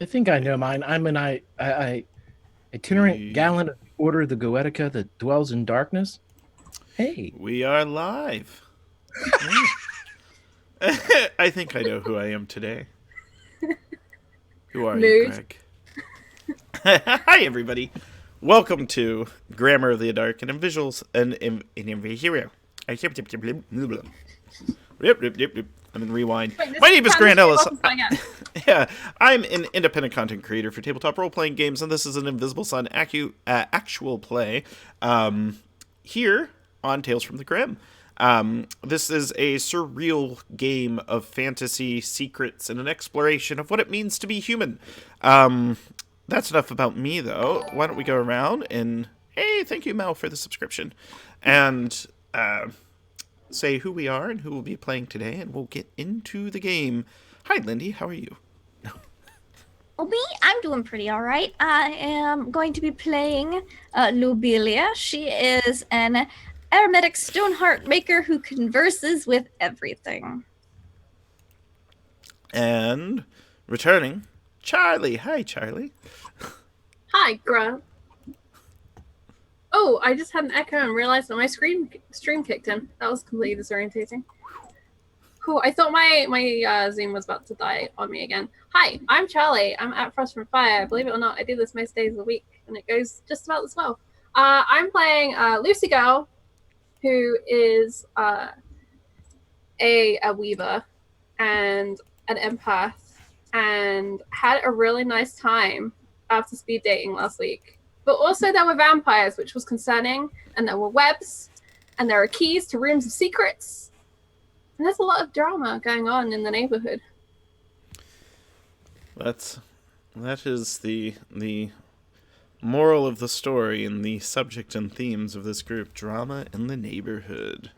think I know mine. I'm an itinerant gallant of the Order of the Goetica that dwells in darkness. Hey, We are live. Yeah. I think I know who I am today. Who are you, Mood. Greg? Hi, everybody. Welcome to Grammar of the Dark and in Visuals and Hero. I'm in rewind. Wait, this My name is Grant Ellis. Welcome to my guest. Yeah, I'm an independent content creator for tabletop role-playing games, and this is an Invisible Sun actual play here on Tales from the Grim. This is a surreal game of fantasy, secrets, and an exploration of what it means to be human. That's enough about me, though. Why don't we go around and, hey, thank you, Mel, for the subscription, and say who we are and who we'll be playing today, and we'll get into the game. Hi, Lindy. How are you? Well, I'm doing pretty all right. I am going to be playing Lubelia. She is an aromatic stoneheart maker who converses with everything. And returning, Charlie. Hi, Charlie. Hi, Grant. Oh, I just had an echo and realized that my stream kicked in. That was completely disorientating. Cool. I thought my Zoom was about to die on me again. Hi, I'm Charlie. I'm at Frost from Fire. Believe it or not, I do this most days of the week, and it goes just about as well. I'm playing Lucy Girl, who is a weaver and an empath, and had a really nice time after speed dating last week. But also there were vampires, which was concerning, and there were webs, and there are keys to rooms of secrets, and there's a lot of drama going on in the neighborhood. That is the moral of the story and the subject and themes of this group: drama in the neighborhood.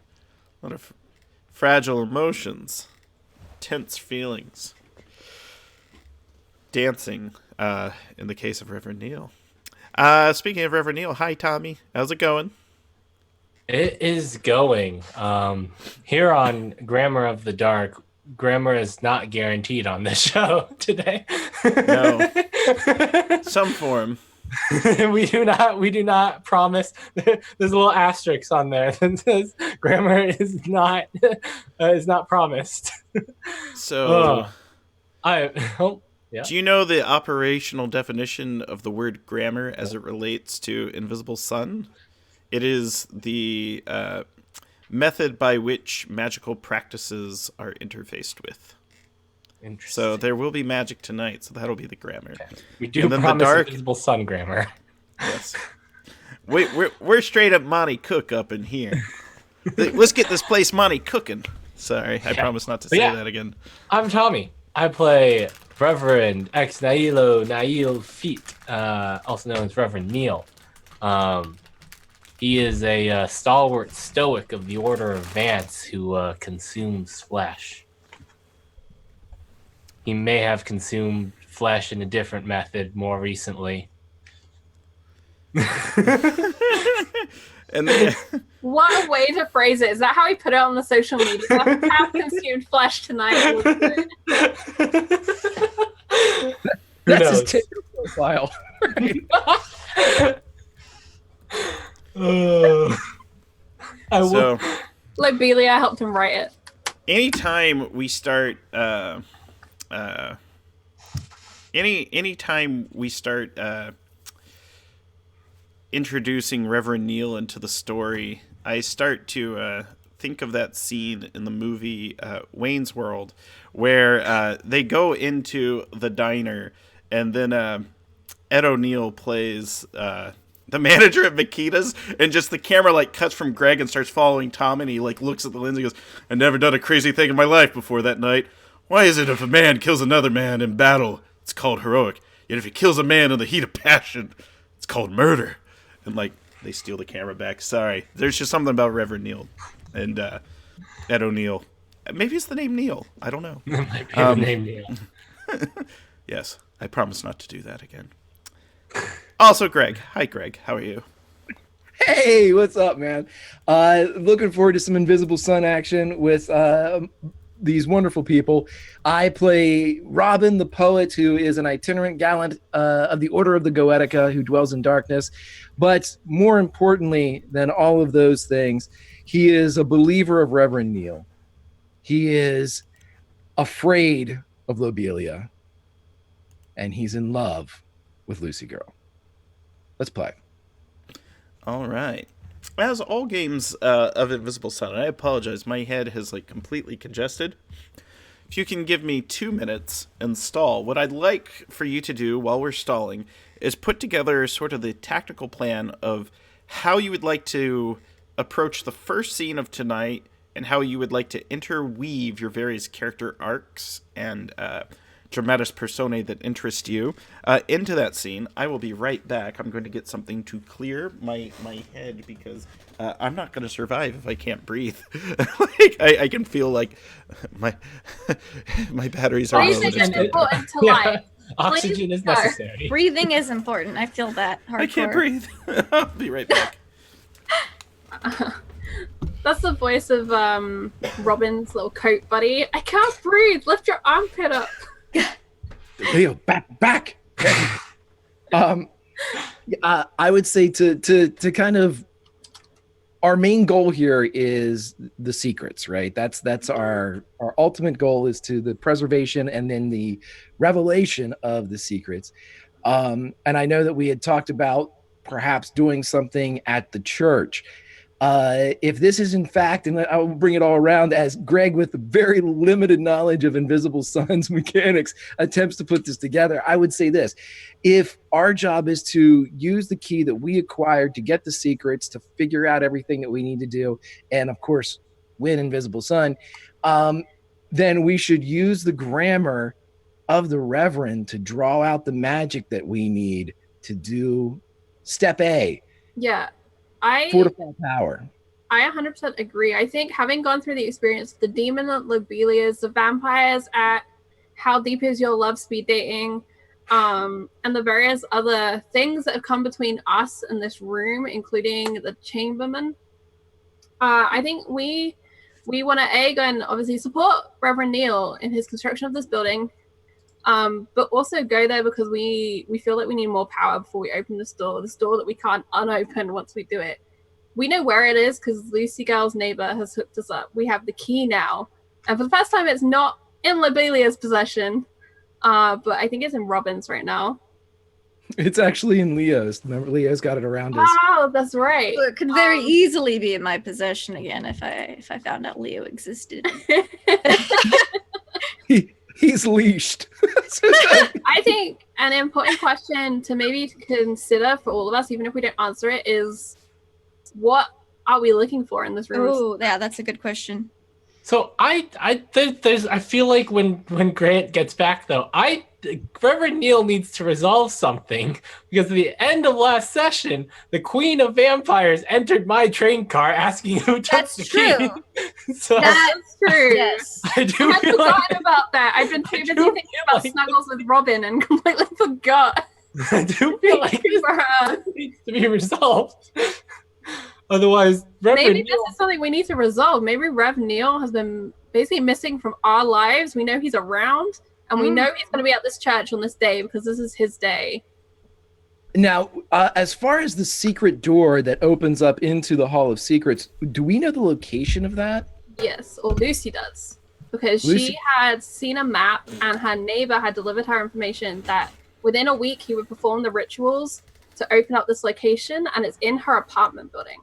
A lot of fragile emotions, tense feelings, dancing. In the case of Reverend Neil. Speaking of Reverend Neil, hi Tommy. How's it going? It is going. Here on Grammar of the Dark, grammar is not guaranteed on this show today. No. Some form. we do not promise. There's a little asterisk on there that says grammar is not promised. So Yeah. Do you know the operational definition of the word grammar as it relates to Invisible Sun? It is the method by which magical practices are interfaced with. Interesting. So there will be magic tonight, so that'll be the grammar. Okay. We do promise the dark, Invisible Sun grammar. Yes. We're straight up Monty Cook up in here. Let's get this place Monty cooking. Sorry, I promise not to say that again. I'm Tommy. I play Reverend Ex Nihilo Nail Feet, also known as Reverend Neil. He is a stalwart stoic of the Order of Vance who consumes flesh. He may have consumed flesh in a different method more recently. And What a way to phrase it. Is that how he put it on the social media? Have consumed flesh tonight. that's his Tinder profile. Lobelia helped him write it. anytime we start introducing Reverend Neil into the story, I start to think of that scene in the movie Wayne's World where they go into the diner and then Ed O'Neill plays the manager at Makita's, and just the camera like cuts from Greg and starts following Tom, and he like looks at the lens and goes, "I've never done a crazy thing in my life before that night. Why is it if a man kills another man in battle, it's called heroic, yet if he kills a man in the heat of passion, it's called murder?" And like they steal the camera back. Sorry, there's just something about Reverend Neil and Ed O'Neill. Maybe it's the name Neil. I don't know. It might be the name Neil. Yes, I promise not to do that again. Also, Greg. Hi, Greg. How are you? Hey, what's up, man? Looking forward to some Invisible Sun action with these wonderful people. I play Robin, the poet, who is an itinerant gallant of the Order of the Goetica, who dwells in darkness. But more importantly than all of those things, he is a believer of Reverend Neil. He is afraid of Lobelia, and he's in love with Lucy Girl. Let's play. All right. As all games of Invisible Sun, I apologize. My head has like completely congested. If you can give me 2 minutes and stall, what I'd like for you to do while we're stalling is put together sort of the tactical plan of how you would like to approach the first scene of tonight and how you would like to interweave your various character arcs and dramatis personae that interest you into that scene. I will be right back. I'm going to get something to clear my head because I'm not going to survive if I can't breathe. Like I can feel like my batteries are Breathing low. is important to life. Oxygen is necessary. Breathing is important. I feel that hardcore. I can't breathe. I'll be right back. That's the voice of Robin's little coat buddy. I can't breathe. Lift your armpit up. Leo, back. I would say to kind of our main goal here is the secrets, right? That's our ultimate goal is to the preservation and then the revelation of the secrets. And I know that we had talked about perhaps doing something at the church. If this is in fact, and I will bring it all around as Greg with very limited knowledge of Invisible Sun's mechanics attempts to put this together, I would say this. If our job is to use the key that we acquired to get the secrets, to figure out everything that we need to do, and of course, win Invisible Sun, then we should use the grammar of the Reverend to draw out the magic that we need to do step A. Yeah. Fortify power. I 100% agree. I think having gone through the experience, the demon at Lobelia's, the vampires at How Deep Is Your Love speed dating, and the various other things that have come between us and this room, including the chamberman, I think we want to go and obviously support Reverend Neil in his construction of this building, but also go there because we feel like we need more power before we open this door that we can't unopen once we do it. We know where it is because Lucy Girl's neighbor has hooked us up. We have the key now, and for the first time it's not in Lobelia's possession, but I think it's in Robin's right now. It's actually in Leo's. Remember, Leo's got it around us. Oh, that's right. So it could very easily be in my possession again if I found out Leo existed. He's leashed. I think an important question to maybe consider for all of us, even if we don't answer it, is what are we looking for in this room? Oh, yeah, that's a good question. So I feel like when Grant gets back though, Reverend Neil needs to resolve something because at the end of last session, the Queen of Vampires entered my train car asking who took That's the true. key. So That's true. Yes. I do I feel like forgotten about that. I've been too busy thinking about Snuggles with Robin and completely forgot. I do feel like this needs to be resolved. Otherwise, Reverend Maybe this is something we need to resolve. Maybe Rev Neil has been basically missing from our lives. We know he's around, and we know he's going to be at this church on this day because this is his day. Now, as far as the secret door that opens up into the Hall of Secrets, do we know the location of that? Yes, or Lucy does. Because Lucy- she had seen a map, and her neighbor had delivered her information that within a week he would perform the rituals to open up this location, and it's in her apartment building.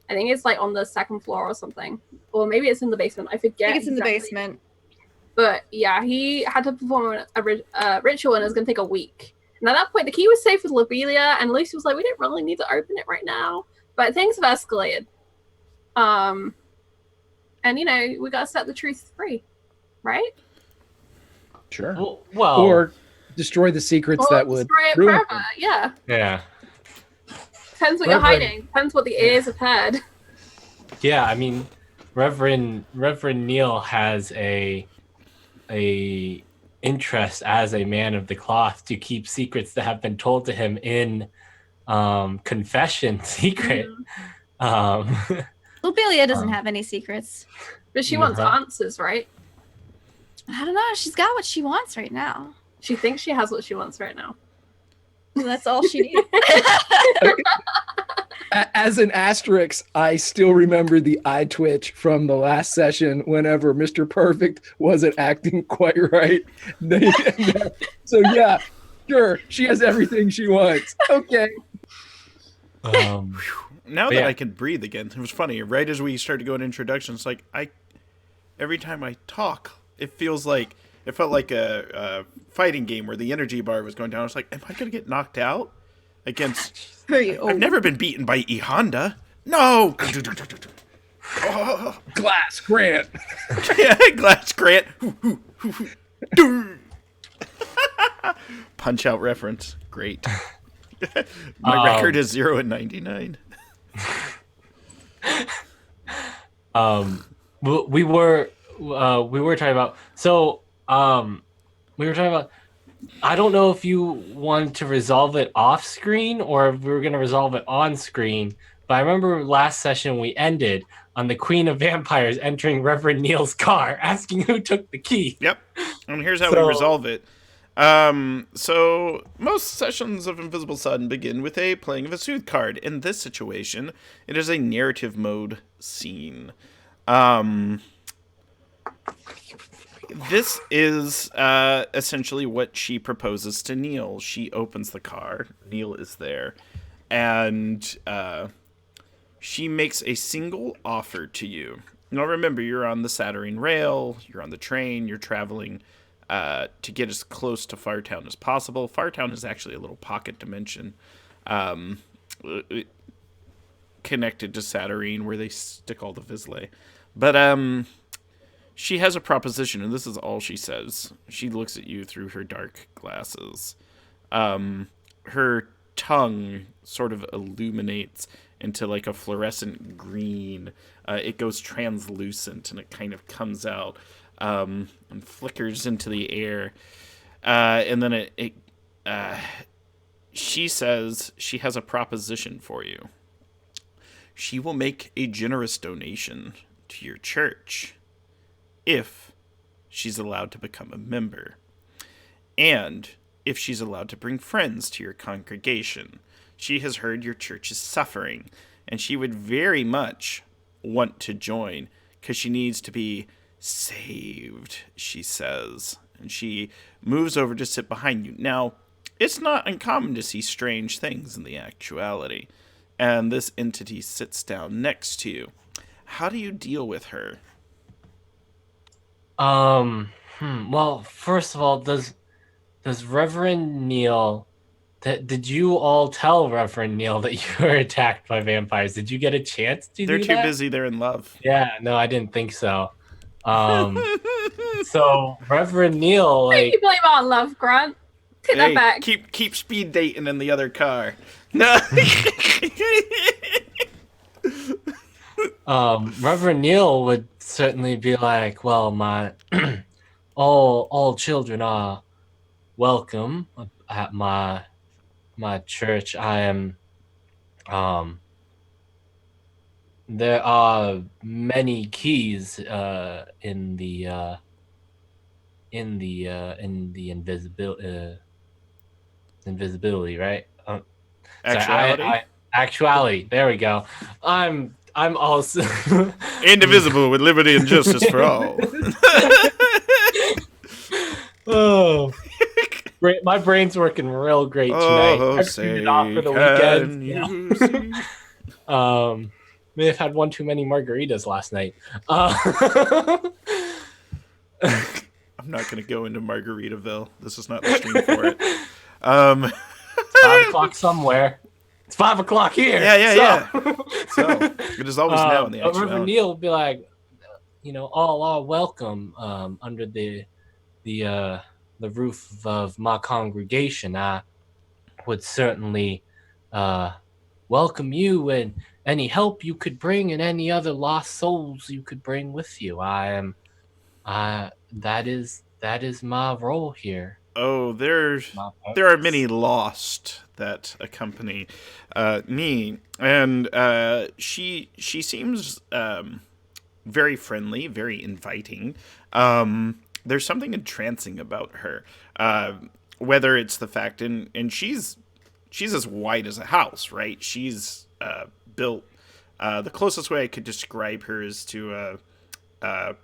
I think it's like on the second floor or something. Or maybe it's in the basement. I forget. I think it's in the exactly. basement. But yeah, he had to perform a ritual, and it was going to take a week. And at that point, the key was safe with Lobelia, and Lucy was like, we don't really need to open it right now. But things have escalated. And, you know, we got to set the truth free, right? Sure. well, Or destroy the secrets Or that would destroy it ruin forever. Yeah. yeah. Depends what you're hiding. Depends what the ears have heard. Yeah, I mean, Reverend Neil has a interest as a man of the cloth to keep secrets that have been told to him in confession secret. Mm-hmm. Lobelia doesn't have any secrets. But she wants answers, right? I don't know. She's got what she wants right now. She thinks she has what she wants right now. That's all she needs. As an asterisk, I still remember the eye twitch from the last session whenever Mr. Perfect wasn't acting quite right. So yeah, sure, she has everything she wants. Okay. Now that yeah. I can breathe again, it was funny. Right as we started going introductions, like every time I talk, it felt like a fighting game where the energy bar was going down. I was like, am I gonna get knocked out against? I've never been beaten by E Honda. No. Glass Grant. Yeah, Glass Grant. Punch Out reference. Great. My record is 0-99. We were talking about we were talking about. I don't know if you wanted to resolve it off screen or if we were going to resolve it on screen. But I remember last session we ended on the Queen of Vampires entering Reverend Neil's car, asking who took the key. Yep. And here's how we resolve it. So most sessions of Invisible Sun begin with a playing of a Soothe card. In this situation, it is a narrative mode scene. This is essentially what she proposes to Neil. She opens the car. Neil is there. And she makes a single offer to you. Now remember, you're on the Saturnine Rail. You're on the train. You're traveling to get as close to Fartown as possible. Fartown is actually a little pocket dimension connected to Saturnine where they stick all the Vizsla. But she has a proposition, and this is all she says. She looks at you through her dark glasses. Her tongue sort of illuminates into like a fluorescent green. It goes translucent, and it kind of comes out and flickers into the air. And then she says she has a proposition for you. She will make a generous donation to your church if she's allowed to become a member, and if she's allowed to bring friends to your congregation. She has heard your church is suffering, and she would very much want to join because she needs to be saved, she says. And she moves over to sit behind you. Now, it's not uncommon to see strange things in the actuality, and this entity sits down next to you. How do you deal with her? Well, first of all, does Reverend Neil, did you all tell Reverend Neil that you were attacked by vampires? Did you get a chance to do that? They're too busy. They're in love. Yeah, no, I didn't think so. So Reverend Neil, like, You blame it on love, Grant. Take that back. Keep speed dating in the other car. No. Reverend Neil would certainly be like, well, my all children are welcome at my church. I am there are many keys in the invisibility, right? Actuality. There we go. I'm also indivisible with liberty and justice for all. Oh, great! My brain's working real great tonight. I've tuned it off for the weekend. Yeah. May have had one too many margaritas last night. I'm not going to go into Margaritaville. This is not the stream for it. It's 5 o'clock somewhere. It's 5 o'clock here. Yeah. So it is always now in the actuality. Reverend Neil would be like, all are welcome under the roof of my congregation. I would certainly welcome you and any help you could bring and any other lost souls you could bring with you. That is my role here. Oh, there are many lost that accompany me, and she seems very friendly, very inviting. there's something entrancing about her. Whether it's the fact, and she's as white as a house, right? She's built. The closest way I could describe her is to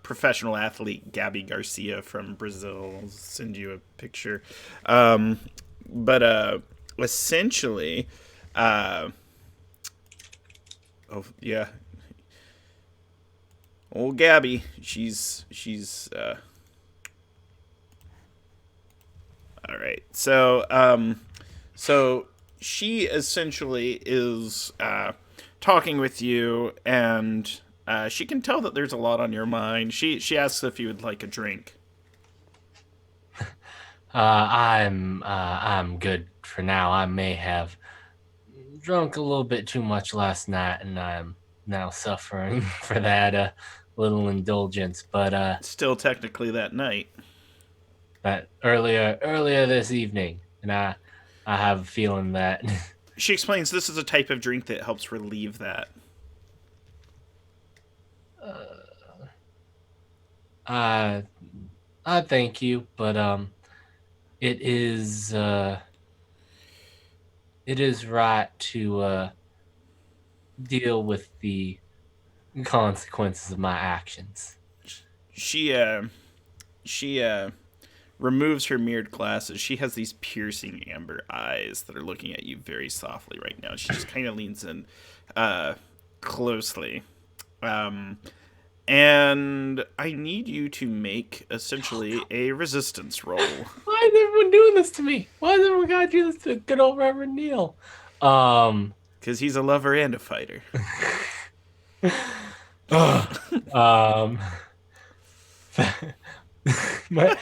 professional athlete Gabby Garcia from Brazil. I'll send you a picture. But essentially, oh yeah, old Gabby. She's all right. So she essentially is talking with you, and she can tell that there's a lot on your mind. She asks if you would like a drink. I'm good for now. I may have drunk a little bit too much last night, and I'm now suffering for that little indulgence. But Still technically that night. that earlier this evening, and I have a feeling that She explains this is a type of drink that helps relieve that. I thank you, but it is right to deal with the consequences of my actions. She removes her mirrored glasses. She has these piercing amber eyes that are looking at you very softly right now. She just kind of leans in closely. And I need you to make essentially a resistance roll. Why is everyone doing this to me? Why does everyone gotta do this to good old Reverend Neil? Because he's a lover and a fighter. My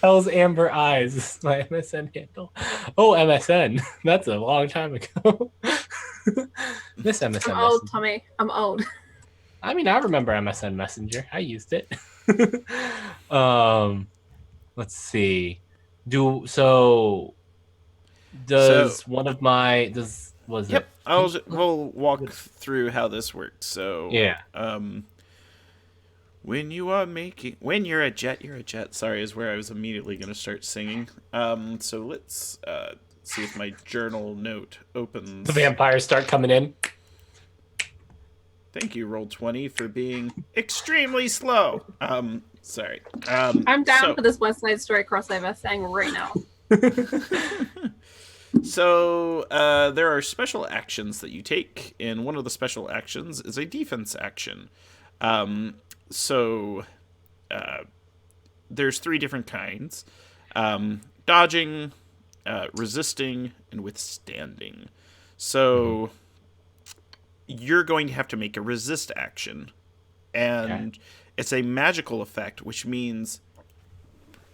Hell's Amber Eyes is my MSN handle. Oh, MSN. That's a long time ago. This MSN. I'm old, Tommy. I'm old. I mean, I remember MSN Messenger. I used it. Let's see. Does one of my Yep. We'll walk through how this works. So yeah. When you're a jet, you're a jet. Sorry, is where I was immediately going to start singing. So let's see if my journal note opens. The vampires start coming in. Thank you, Roll20, for being extremely slow. Sorry. I'm down for this West Side Story crossover saying right now. So there are special actions that you take, and one of the special actions is a defense action. So there's 3 different kinds: dodging, resisting, and withstanding. So you're going to have to make a resist action, and it's a magical effect, which means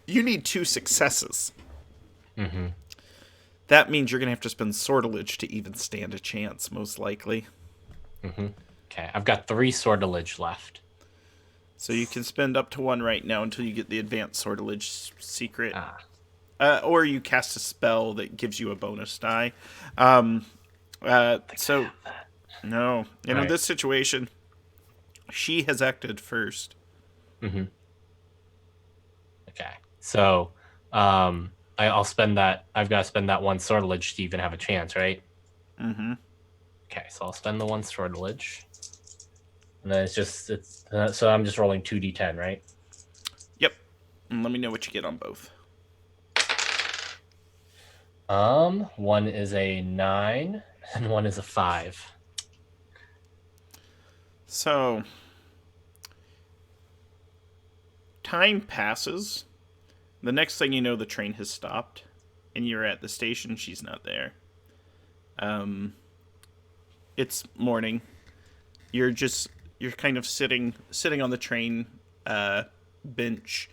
you need 2 successes. Mm-hmm. That means you're going to have to spend sortilege to even stand a chance, most likely. Mm-hmm. Okay, I've got 3 sortilege left. So you can spend up to 1 right now until you get the advanced sortilege secret. Or you cast a spell that gives you a bonus die. No. In this situation, she has acted first. Mm-hmm. Okay. So, I'll spend that. I've got to spend that 1 sortilege to even have a chance, right? Mm-hmm. Okay, so I'll spend the 1 sortilege. And then so I'm just rolling 2d10, right? Yep. And let me know what you get on both. 1 is a 9 and 1 is a 5. So time passes. The next thing you know, the train has stopped, and you're at the station. She's not there. It's morning. You're kind of sitting on the train bench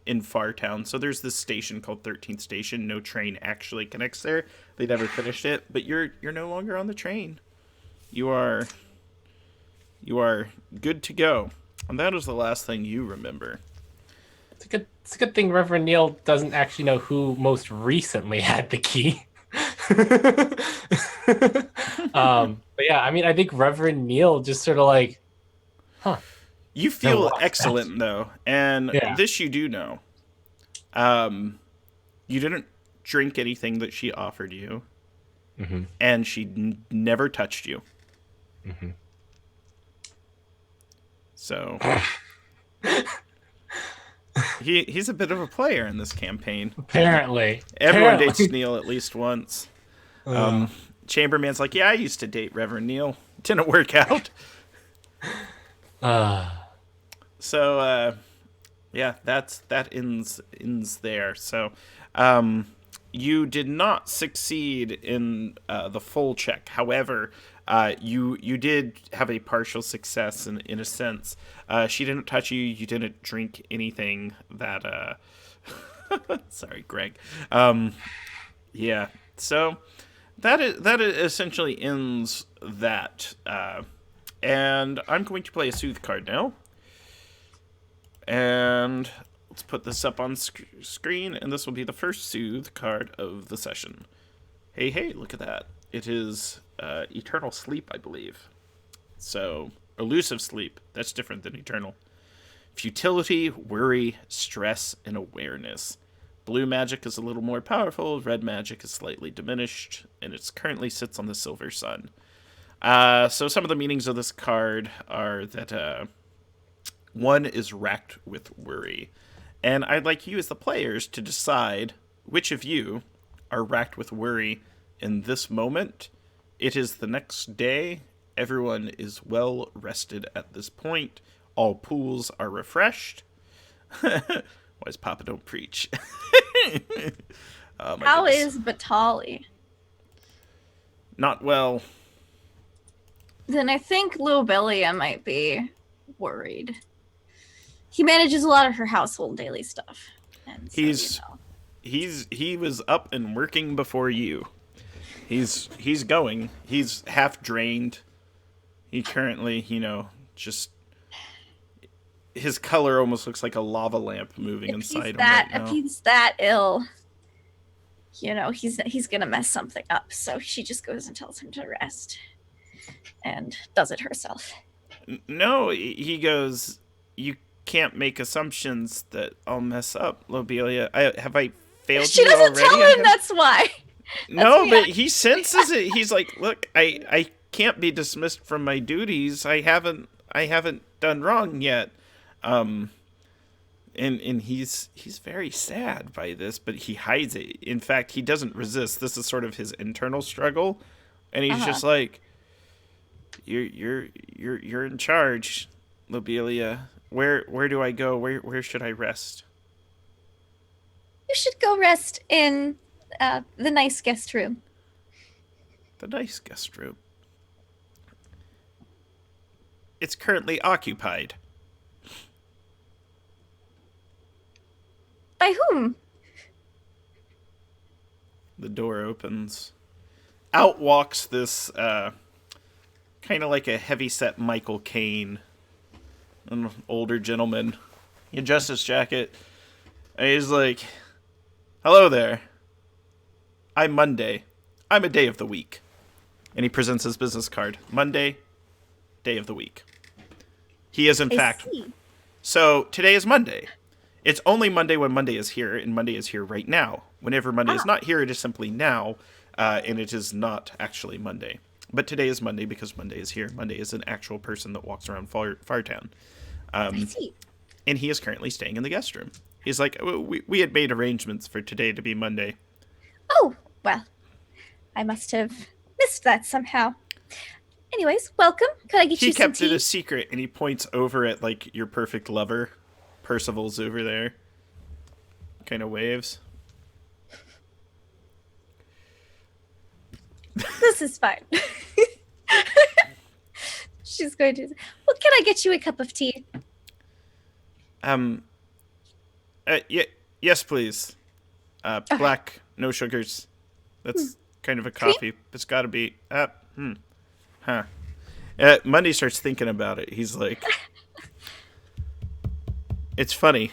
in Fartown. So there's this station called 13th Station. No train actually connects there. They never finished it, but you're no longer on the train. You are good to go. And that is the last thing you remember. It's a good thing Reverend Neil doesn't actually know who most recently had the key. But yeah, I mean, I think Reverend Neil just sort of like, You Then feel what's excellent, though. And Yeah. this you do know. You didn't drink anything that she offered you. Mm-hmm. And she never touched you. Mm-hmm. So he's a bit of a player in this campaign. Apparently. Everyone dates Neil at least once. Uh, Chamberman's like, yeah, I used to date Reverend Neil. Didn't work out. So yeah, that ends there. So you did not succeed in the full check. However, you did have a partial success in a sense. She didn't touch you. You didn't drink anything that. Sorry, Greg. Yeah. So that essentially ends that. And I'm going to play a soothe card now. And let's put this up on screen, and this will be the first soothe card of the session. Hey, look at that. It is Eternal Sleep, I believe. So, elusive sleep. That's different than eternal. Futility, worry, stress, and awareness. Blue magic is a little more powerful. Red magic is slightly diminished, and it currently sits on the Silver Sun. So some of the meanings of this card are that one is racked with worry. And I'd like you as the players to decide which of you are racked with worry in this moment. It is the next day. Everyone is well rested at this point. All pools are refreshed. Why is Papa don't preach? How is Batali? Not well. Then I think Lobelia might be worried. He manages a lot of her household daily stuff. And so, he was up and working before you. He's going. He's half drained. He currently, just his color almost looks like a lava lamp moving inside him right now. If he's that ill, he's gonna mess something up. So she just goes and tells him to rest, and does it herself. No, he goes, you can't make assumptions that I'll mess up, Lobelia. Have I failed she you doesn't already? tell him that's why. No, but he senses it. He's like, look, I can't be dismissed from my duties. I haven't done wrong yet. And he's very sad by this, but he hides it. In fact, he doesn't resist. This is sort of his internal struggle, and he's just like, you're in charge, Lobelia. Where do I go? Where should I rest? You should go rest in the nice guest room. The nice guest room. It's currently occupied. By whom? The door opens. Out walks this kind of like a heavyset Michael Caine, an older gentleman. He adjusts his jacket, and he's like, hello there. I'm Monday. I'm a day of the week. And he presents his business card. Monday, day of the week. He is, in fact. See. So today is Monday. It's only Monday when Monday is here, and Monday is here right now. Whenever Monday is not here, it is simply now, and it is not actually Monday. But today is Monday because Monday is here. Monday is an actual person that walks around Fartown. I see. And he is currently staying in the guest room. He's like, we had made arrangements for today to be Monday. Oh, well, I must have missed that somehow. Anyways, welcome. Could I get you some tea? He kept it a secret, and he points over at, like, your perfect lover. Percival's over there. Kind of waves. This is fine. She's going to. Well, can I get you a cup of tea? Yes, please. Black, no sugars. That's kind of a coffee. It's got to be. Monday starts thinking about it. He's like, it's funny.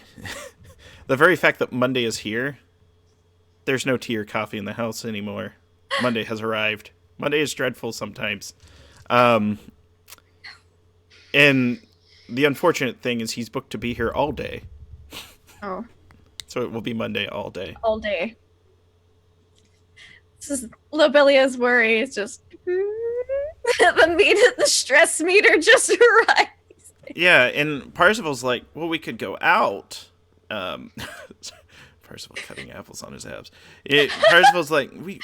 The very fact that Monday is here, there's no tea or coffee in the house anymore. Monday has arrived. Monday is dreadful sometimes. And the unfortunate thing is he's booked to be here all day. Oh, So it will be Monday all day. all day. This is Lobelia's worry. It's just the stress meter just right. Yeah, and Parzival's like, well, we could go out. Parzival cutting apples on his abs. Parzival's like, we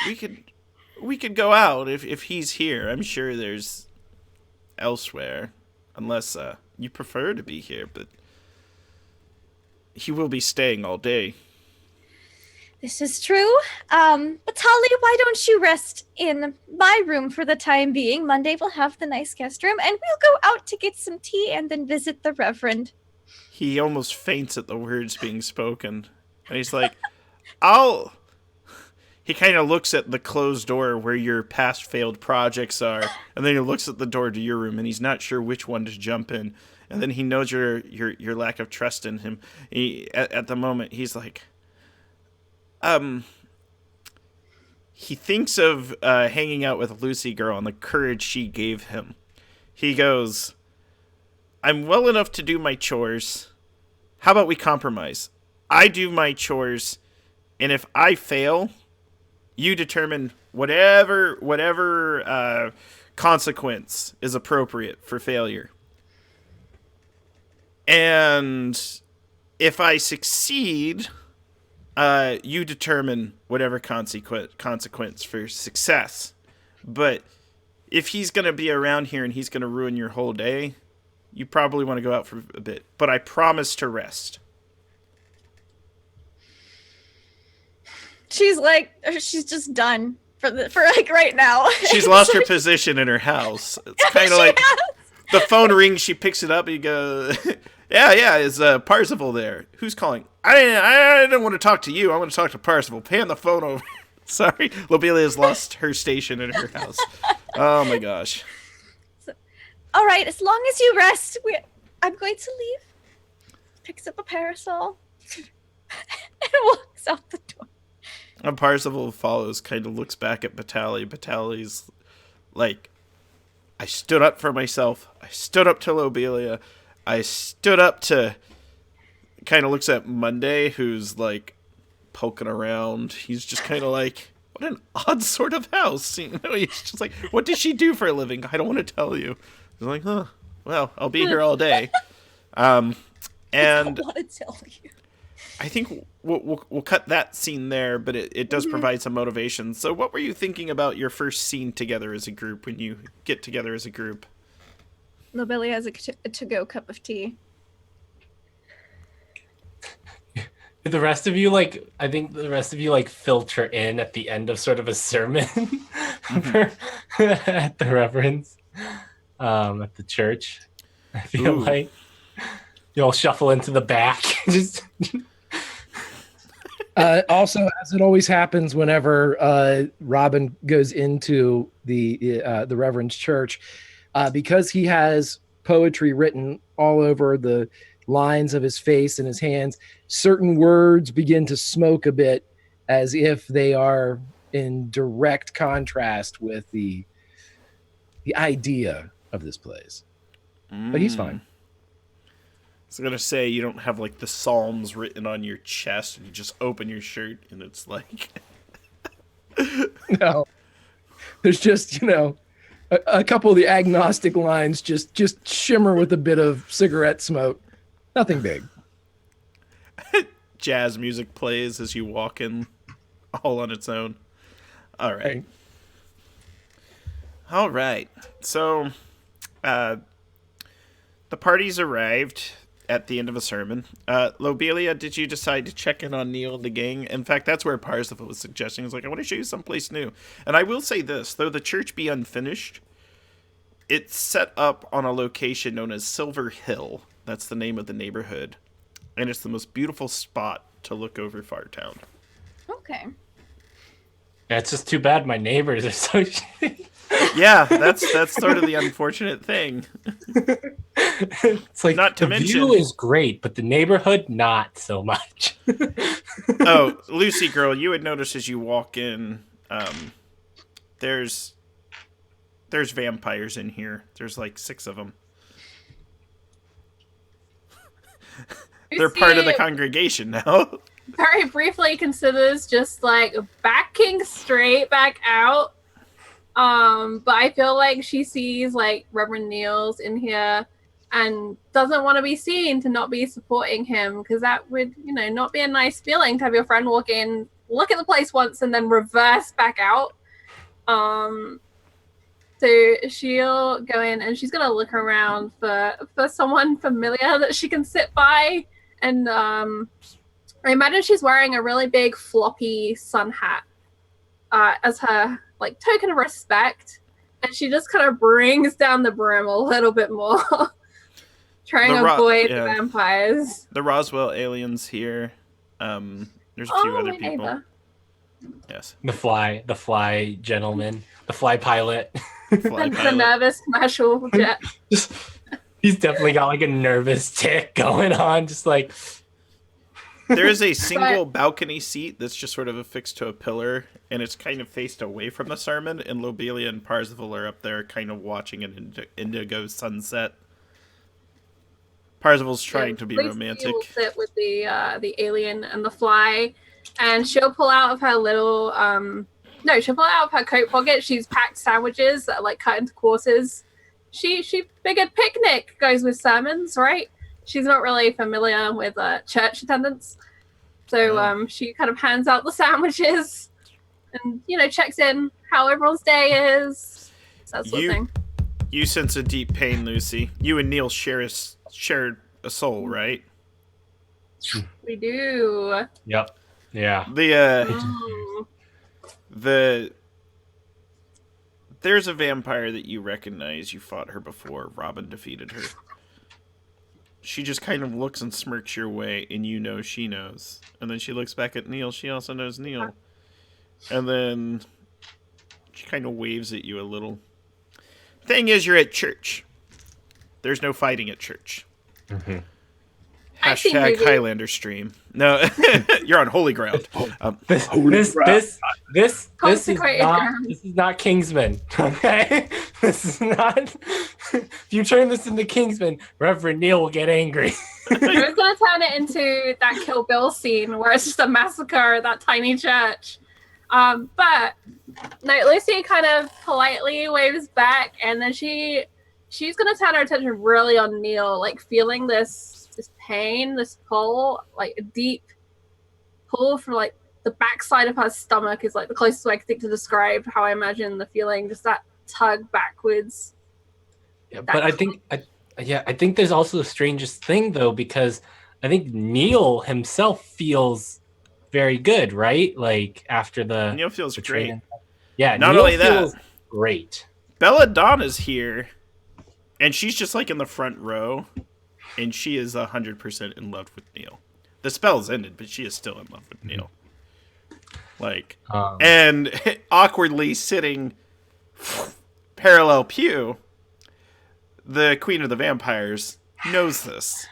could go out if he's here. I'm sure there's elsewhere, unless you prefer to be here, but he will be staying all day. This is true. But Tali, why don't you rest in my room for the time being? Monday we'll have the nice guest room, and we'll go out to get some tea and then visit the Reverend. He almost faints at the words being spoken. And he's like, He kind of looks at the closed door where your past failed projects are, and then he looks at the door to your room, and he's not sure which one to jump in. And then he knows your lack of trust in him. At the moment, he's like, he thinks of hanging out with Lucy Girl and the courage she gave him. He goes, I'm well enough to do my chores. How about we compromise? I do my chores, and if I fail, you determine whatever consequence is appropriate for failure. And if I succeed, you determine whatever consequence for success. But if he's going to be around here and he's going to ruin your whole day, you probably want to go out for a bit. But I promise to rest. She's just done for like right now. She's lost her position in her house. It's kind of like the phone rings, she picks it up, and you go, yeah, is Parzival there? Who's calling? I didn't want to talk to you. I want to talk to Parzival. Hand the phone over. Sorry, Lobelia's lost her station in her house. Oh my gosh. All right, as long as you rest, I'm going to leave. Picks up a parasol and walks out the door. And Parzival follows, kind of looks back at Batali. Batali's like, I stood up for myself. I stood up to Lobelia. I stood up to... Kind of looks at Monday, who's like poking around. He's just kind of like, what an odd sort of house. You know, he's just like, what does she do for a living? I don't want to tell you. He's like, well, I'll be here all day. And I don't want to tell you. I think we'll cut that scene there, but it does provide some motivation. So what were you thinking about your first scene together as a group, when you get together as a group? Lobelia has a to-go cup of tea. The rest of you, I think the rest of you, filter in at the end of sort of a sermon at the Reverend's, at the church. I feel like you all shuffle into the back. Just... Also, as it always happens whenever Robin goes into the Reverend's church, because he has poetry written all over the lines of his face and his hands, certain words begin to smoke a bit, as if they are in direct contrast with the idea of this place. But he's fine. I was going to say, you don't have the Psalms written on your chest, and you just open your shirt and it's like... No. There's just, a couple of the agnostic lines just shimmer with a bit of cigarette smoke. Nothing big. Jazz music plays as you walk in, all on its own. All right. All right. So, the party's arrived at the end of a sermon. Lobelia, did you decide to check in on Neil and the gang? In fact, that's where Parzival was suggesting. He's like, I want to show you someplace new. And I will say this, though the church be unfinished, it's set up on a location known as Silver Hill. That's the name of the neighborhood. And it's the most beautiful spot to look over Fartown. Okay. Yeah, it's just too bad my neighbors are so shitty. Yeah, that's sort of the unfortunate thing. It's like, not to the mention, view is great, but the neighborhood, not so much. Oh, Lucy Girl, you would notice as you walk in, there's vampires in here. There's 6 of them. They're part of the Lucy congregation now. very briefly considers just like backing straight back out. But I feel like she sees like Reverend Niels in here and doesn't want to be seen to not be supporting him, because that would, not be a nice feeling to have your friend walk in, look at the place once, and then reverse back out. So she'll go in and she's gonna look around for someone familiar that she can sit by, and I imagine she's wearing a really big floppy sun hat as her like token of respect, and she just kind of brings down the brim a little bit more, trying to avoid the vampires. The Roswell aliens here. There's a few other people. Neighbor. Yes. The fly gentleman, the fly pilot. The nervous commercial jet. He's definitely got like a nervous tick going on, just like. There is a single balcony seat that's just sort of affixed to a pillar, and it's kind of faced away from the sermon, and Lobelia and Parzival are up there kind of watching an indigo sunset. Parzival's trying to be romantic. Will sit with the alien and the fly, and she'll pull out of her little she'll pull out of her coat pocket. She's packed sandwiches that are like cut into quarters. She figured picnic goes with sermons, right? She's not really familiar with church attendance, so she kind of hands out the sandwiches and checks in how everyone's day is. That sort of thing. You sense a deep pain, Lucy. You and Neil shared a soul, right? We do. Yep. Yeah. There's a vampire that you recognize. You fought her before. Robin defeated her. She just kind of looks and smirks your way, and you know she knows. And then she looks back at Neil. She also knows Neil. And then she kind of waves at you a little. Thing is, you're at church. There's no fighting at church. Mm-hmm. Hashtag Highlander stream. No, you're on holy ground. This is not Kingsman. Okay, this is not. If you turn this into Kingsman, Reverend Neil will get angry. I was gonna turn it into that Kill Bill scene where it's just a massacre at that tiny church. But no, Lucy kind of politely waves back, and then she's gonna turn her attention really on Neil, like feeling this pain, this pull, like a deep pull from like the backside of her stomach is like the closest way I can think to describe how I imagine the feeling, just that tug backwards. Yeah, but I think there's also the strangest thing though, because I think Neil himself feels very good, right? Like after the Neil feels great. Yeah, not Neil only feels that, great. Belladonna's here, and she's just like in the front row. And she is 100% in love with Neil. The spell's ended, but she is still in love with Neil. Like, and awkwardly sitting parallel pew, the Queen of the Vampires knows this.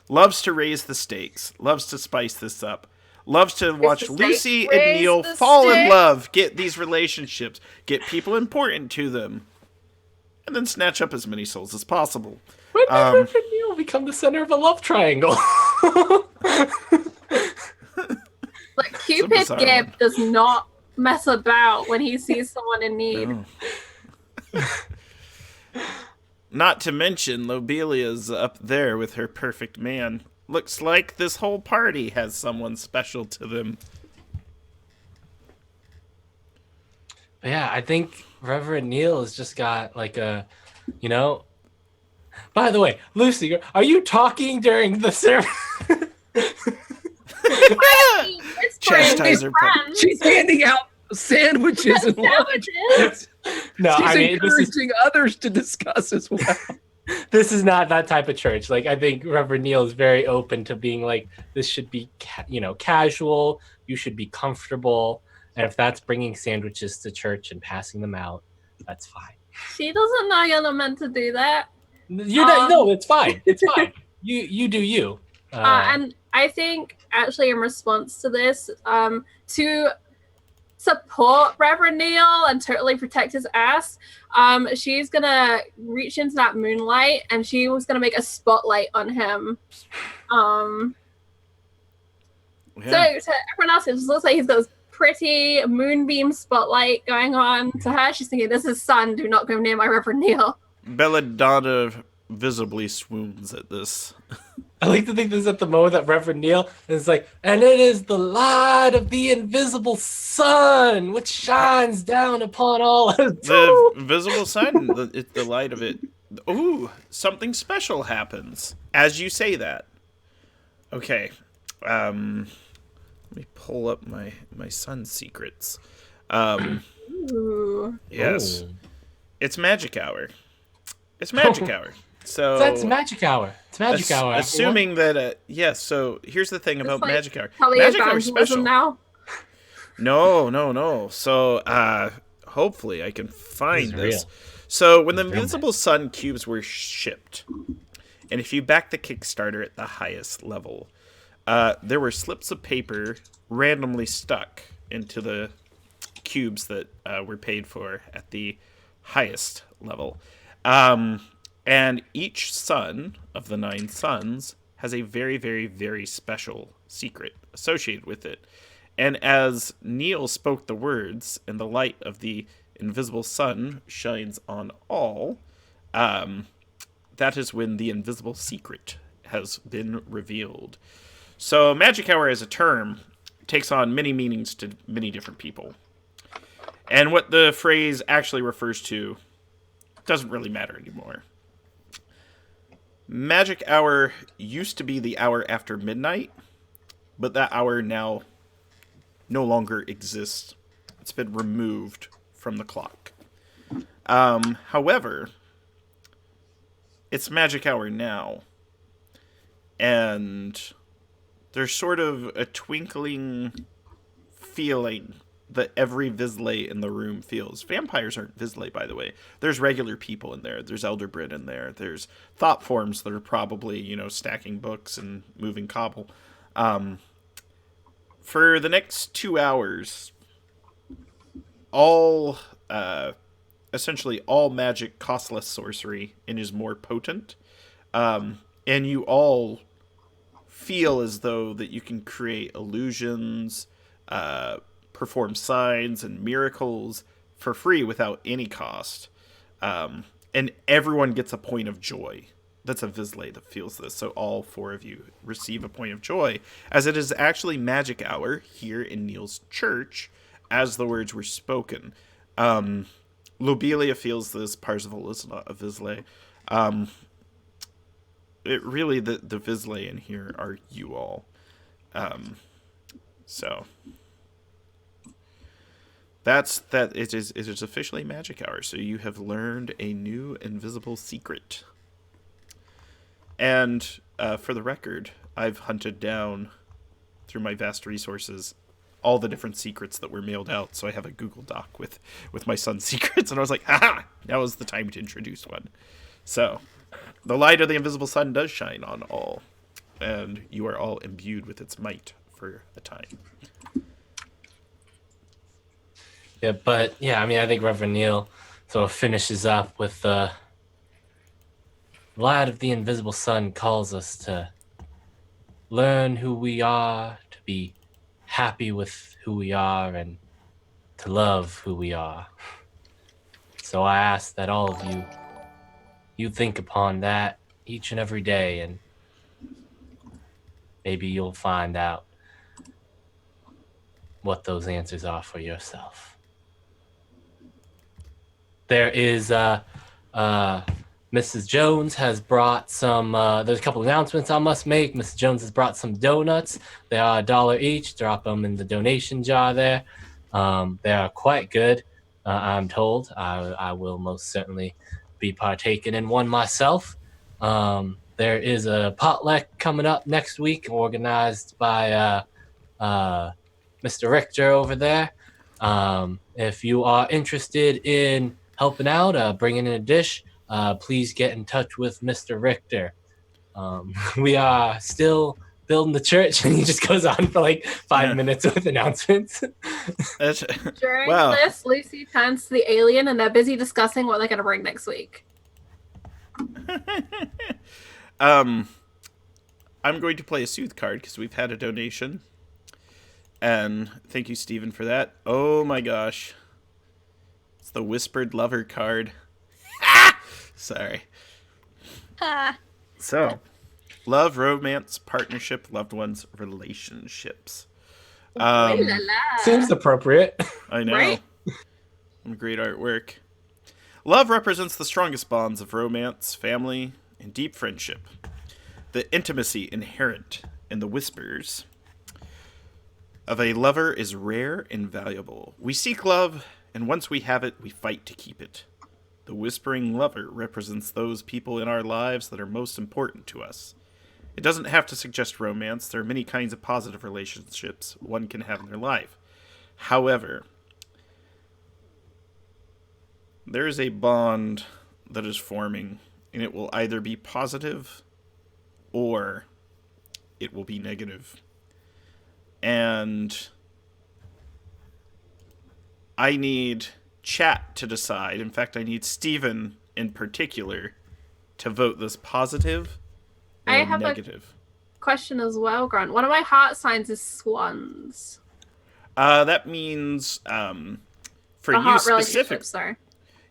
Loves to raise the stakes. Loves to spice this up. Loves to watch Lucy and Neil fall in love, get these relationships, get people important to them, and then snatch up as many souls as possible. When did Reverend Neil become the center of a love triangle? Like Cupid Gibb does not mess about when he sees someone in need. No. Not to mention, Lobelia's up there with her perfect man. Looks like this whole party has someone special to them. Yeah, I think Reverend Neil has just got like a, By the way, Lucy, are you talking during the service? Chastiser. She's handing out sandwiches and sandwiches. No, she's I mean, encouraging others to discuss as well. This is not that type of church. Like, I think Reverend Neil is very open to being like, this should be, casual. You should be comfortable. And if that's bringing sandwiches to church and passing them out, that's fine. She doesn't know you're not meant to do that. You're not. No, it's fine. It's fine. You do you. And I think actually in response to this, to support Reverend Neil and totally protect his ass, she's gonna reach into that moonlight and she was gonna make a spotlight on him. So to everyone else, it just looks like he's got this pretty moonbeam spotlight going on. To her, she's thinking, "This is sun. Do not go near my Reverend Neil." Belladonna visibly swoons at this. I like to think this is at the moment that Reverend Neil is like, and it is the light of the invisible sun which shines down upon all. The visible sun, it's the light of it. Ooh, something special happens as you say that. Okay, let me pull up my sun secrets. Ooh. Yes, Ooh. it's magic hour. It's magic hour. So That's magic hour. It's magic hour. Assuming that, yes. So here's the thing about like magic hour. Probably Magic hour is evangelism special. now. No. So hopefully I can find this. Real. So when the invisible sun cubes were shipped, and if you back the Kickstarter at the highest level, there were slips of paper randomly stuck into the cubes that were paid for at the highest level. And each sun of the 9 suns has a very, very, very special secret associated with it. And as Neil spoke the words, and the light of the invisible sun shines on all, that is when the invisible secret has been revealed. So magic hour as a term takes on many meanings to many different people. And what the phrase actually refers to doesn't really matter anymore. Magic hour used to be the hour after midnight, but that hour now no longer exists. It's been removed from the clock. However, it's magic hour now, and there's sort of a twinkling feeling that every Vizsla in the room feels. Vampires aren't Vizsla, by the way. There's regular people in there. There's Elderbrid in there. There's thought forms that are probably, stacking books and moving cobble. For the next 2 hours, essentially all magic costs less sorcery and is more potent. And you all feel as though that you can create illusions, perform signs and miracles for free without any cost. And everyone gets a point of joy. That's a Vizsla that feels this. So all 4 of you receive a point of joy, as it is actually magic hour here in Neil's church as the words were spoken. Lobelia feels this. Parzival is not a Vizsla. The Vizsla in here are you all. So it is officially magic hour. So you have learned a new invisible secret. And for the record, I've hunted down through my vast resources all the different secrets that were mailed out. So I have a Google Doc with my son's secrets, and I was like, aha! Now is the time to introduce one. So the light of the invisible sun does shine on all, and you are all imbued with its might for a time. Yeah, but I think Reverend Neil sort of finishes up with the light of the invisible sun calls us to learn who we are, to be happy with who we are, and to love who we are. So I ask that all of you think upon that each and every day, and maybe you'll find out what those answers are for yourself. There is Mrs. Jones has brought some, there's a couple announcements I must make. Mrs. Jones has brought some donuts. They are $1 each. Drop them in the donation jar there. They are quite good, I'm told. I will most certainly be partaking in one myself. There is a potluck coming up next week, organized by Mr. Richter over there. If you are interested in helping out, bringing in a dish, please get in touch with Mr. Richter. We are still building the church, and he just goes on for like 5 Yeah. minutes with announcements. That's, During wow. this, Lucy turns to the alien and they're busy discussing what they're going to bring next week. I'm going to play a soothe card because we've had a donation. And thank you, Stephen, for that. Oh my gosh. It's the Whispered Lover card. Sorry. Ha. So, love, romance, partnership, loved ones, relationships. Ooh la la. Seems appropriate. I know. Right? Great artwork. Love represents the strongest bonds of romance, family, and deep friendship. The intimacy inherent in the whispers of a lover is rare and valuable. We seek love, and once we have it, we fight to keep it. The whispering lover represents those people in our lives that are most important to us. It doesn't have to suggest romance. There are many kinds of positive relationships one can have in their life. However, there is a bond that is forming, and it will either be positive or it will be negative. And I need chat to decide. In fact, I need Steven in particular to vote this positive or I have negative. Question as well, Grant. One of my heart signs is swans. That means for A you heart specific. relationship, sorry.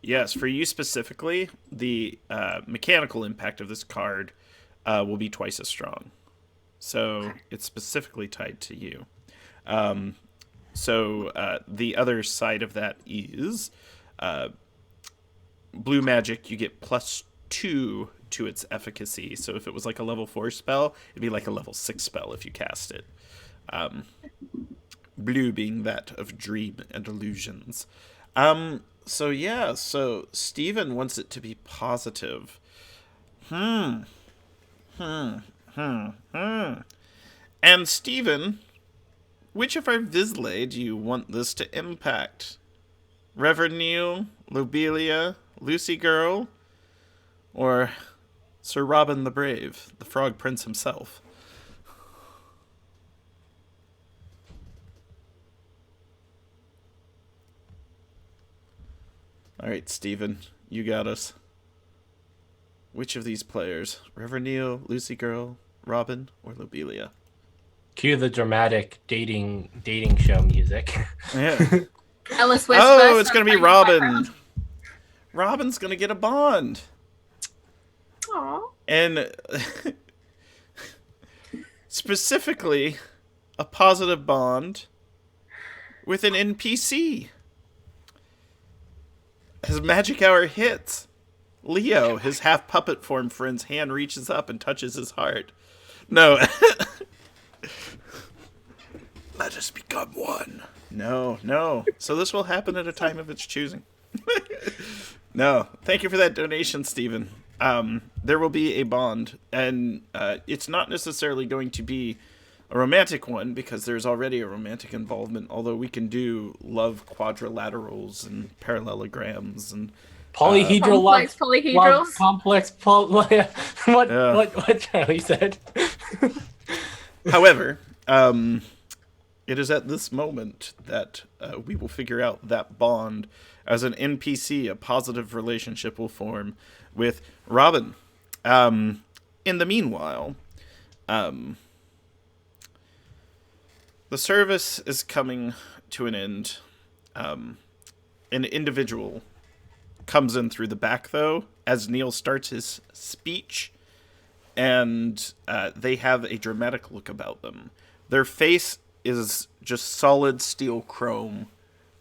Yes, for you specifically, the mechanical impact of this card will be twice as strong. So it's specifically tied to you. So the other side of that is blue magic, you get +2 to its efficacy. So if it was like a level 4 spell, it'd be like a level 6 spell if you cast it. Blue being that of dream and illusions. So yeah, so Steven wants it to be positive. And Steven, which of our Vizsla do you want this to impact? Reverend Neil, Lobelia, Lucy Girl, or Sir Robin the Brave, the Frog Prince himself? All right, Steven, you got us. Which of these players? Reverend Neil, Lucy Girl, Robin, or Lobelia? Cue the dramatic dating show music. Yeah. Ellis Whispers. Oh, it's going to be playing in the Robin. background. Robin's going to get a bond. Aw. And specifically, a positive bond with an NPC. As Magic Hour hits, Leo, his half puppet form friend's hand reaches up and touches his heart. No. Let us become one. No. So this will happen at a time of its choosing. No. Thank you for that donation, Stephen. There will be a bond, and it's not necessarily going to be a romantic one because there's already a romantic involvement, although we can do love quadrilaterals and parallelograms and Polyhedral Complex love, polyhedrals. complex what Charlie said. However, it is at this moment that we will figure out that bond. As an NPC, a positive relationship will form with Robin. In the meanwhile, the service is coming to an end. An individual comes in through the back, though, as Neil starts his speech, and they have a dramatic look about them. Their face is just solid steel chrome.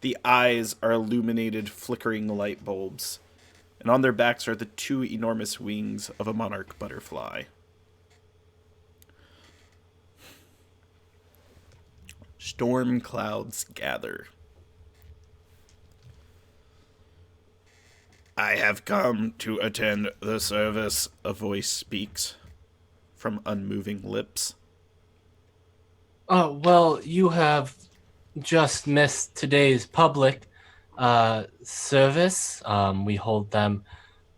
The eyes are illuminated, flickering light bulbs. And on their backs are the 2 enormous wings of a monarch butterfly. Storm clouds gather. I have come to attend the service, a voice speaks from unmoving lips. Oh, well, you have just missed today's public service. We hold them,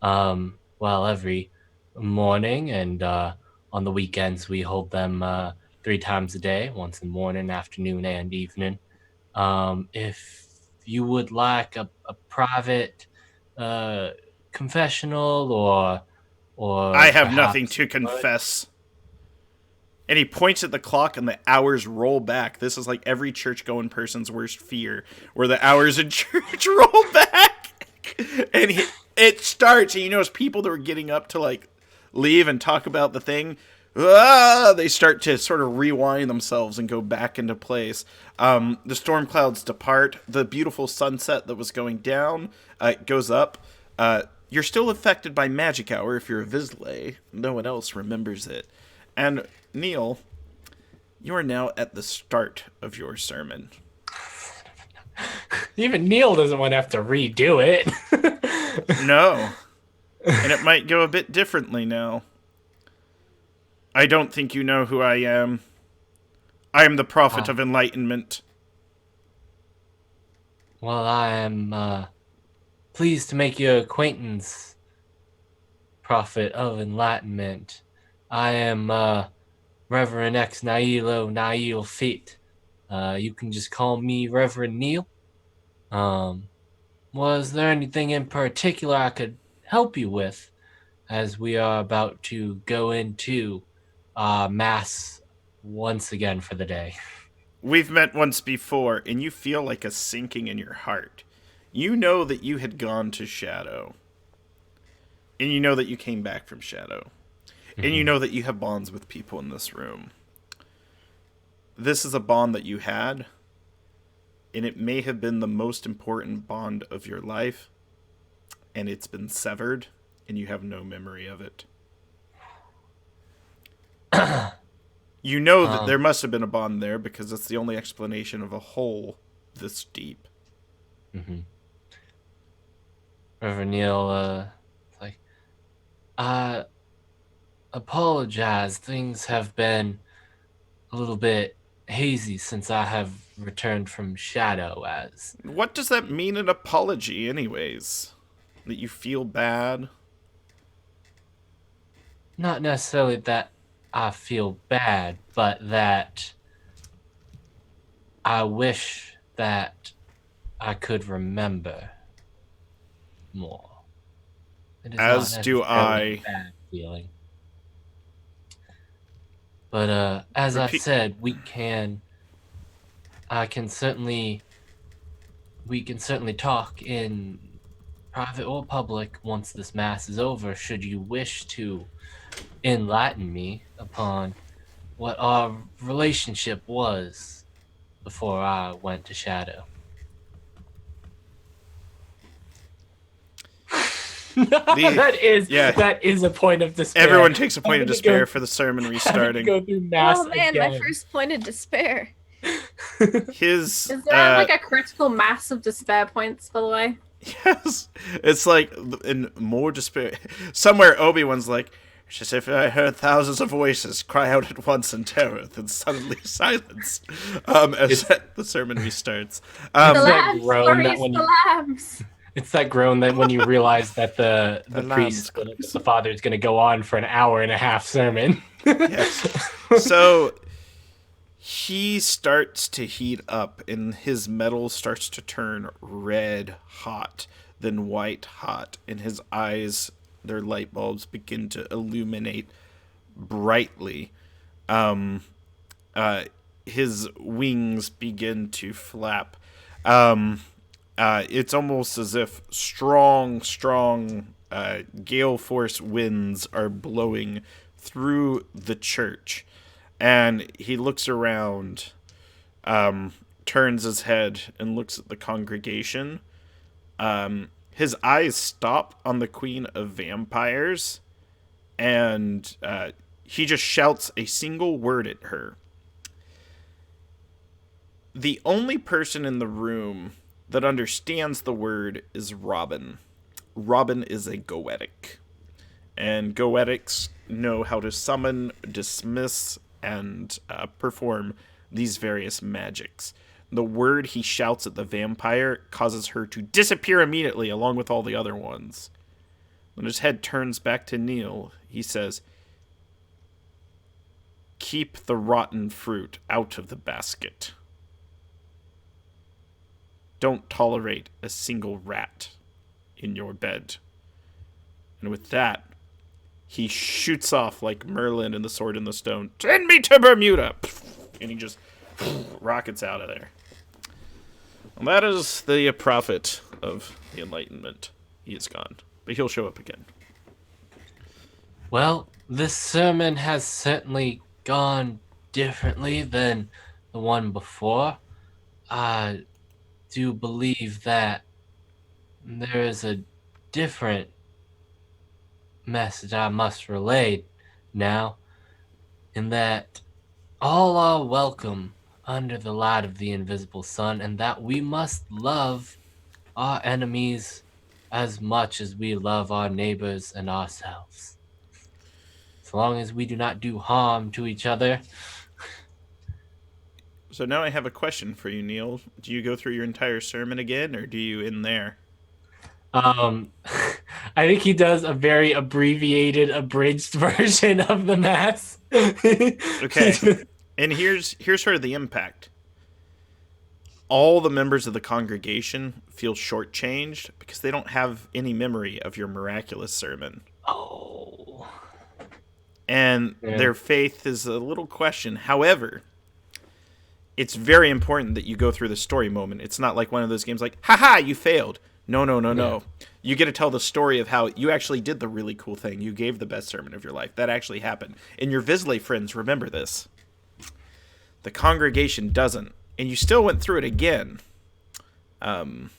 every morning, and on the weekends we hold them 3 times a day, once in morning, afternoon, and evening. If you would like a private confessional or I have nothing perhaps to confess. And he points at the clock, and the hours roll back. This is like every church-going person's worst fear, where the hours in church roll back. And it starts, and you notice people that were getting up to like leave and talk about the thing, they start to sort of rewind themselves and go back into place. The storm clouds depart. The beautiful sunset that was going down goes up. You're still affected by magic hour if you're a Vizsla. No one else remembers it. And Neil, you are now at the start of your sermon. Even Neil doesn't want to have to redo it. No. And it might go a bit differently now. I don't think you know who I am. I am the prophet of enlightenment. Well, I am pleased to make your acquaintance, prophet of enlightenment. I am Reverend X Nailo Nail Fit. You can just call me Reverend Neil. Was there anything in particular I could help you with as we are about to go into Mass once again for the day? We've met once before, and you feel like a sinking in your heart. You know that you had gone to Shadow. And you know that you came back from Shadow. And you know that you have bonds with people in this room. This is a bond that you had, and it may have been the most important bond of your life, and it's been severed, and you have no memory of it. You know that there must have been a bond there because it's the only explanation of a hole this deep. Reverend Neil, I apologize. Things have been a little bit hazy since I have returned from Shadow. As What does that mean, an apology, anyways? That you feel bad? not necessarily that I feel bad, but that I wish that I could remember more. It is As not do necessarily I. a bad feeling. But as I said, we can certainly talk in private or public once this mass is over, should you wish to enlighten me upon what our relationship was before I went to Shadow. That is a point of despair. Everyone takes a point of despair for the sermon restarting. Go through mass Oh man, again. my first point of despair. His Is there like a critical mass of despair points, by the way? yes, it's like in more despair. Somewhere Obi-Wan's like, it's as if I heard thousands of voices cry out at once in terror, then suddenly silence. As the sermon restarts. The that lambs, groan that Clarice, when the you- lambs. It's that groan that when you realize that the priest, lambs. the father, is going to go on for an hour and a half sermon. Yes. So he starts to heat up, and his metal starts to turn red hot, then white hot, and his eyes, their light bulbs, begin to illuminate brightly. His wings begin to flap. It's almost as if strong gale force winds are blowing through the church. And he looks around, turns his head, and looks at the congregation. His eyes stop on the Queen of Vampires, and he just shouts a single word at her. The only person in the room that understands the word is Robin. Robin is a goetic. And goetics know how to summon, dismiss, and perform these various magics. The word he shouts at the vampire causes her to disappear immediately along with all the other ones. When his head turns back to Neil, he says, keep the rotten fruit out of the basket. Don't tolerate a single rat in your bed. And with that, he shoots off like Merlin in The Sword in the Stone. Send me to Bermuda! And he just rockets out of there. And that is the prophet of the Enlightenment. He is gone. But he'll show up again. Well, this sermon has certainly gone differently than the one before. I do believe that there is a different message I must relay now, in that all are welcome under the light of the invisible sun, and that we must love our enemies as much as we love our neighbors and ourselves. As long as we do not do harm to each other. So now I have a question for you, Neil. Do you go through your entire sermon again, or do you end there? I think he does a very abbreviated, abridged version of the mass. Okay. And here's sort of the impact. All the members of the congregation feel shortchanged because they don't have any memory of your miraculous sermon. Oh. And their faith is a little questioned. However, it's very important that you go through the story moment. It's not like one of those games like, haha, you failed. No. You get to tell the story of how you actually did the really cool thing. You gave the best sermon of your life. That actually happened. And your Visley friends remember this. The congregation doesn't. And you still went through it again. And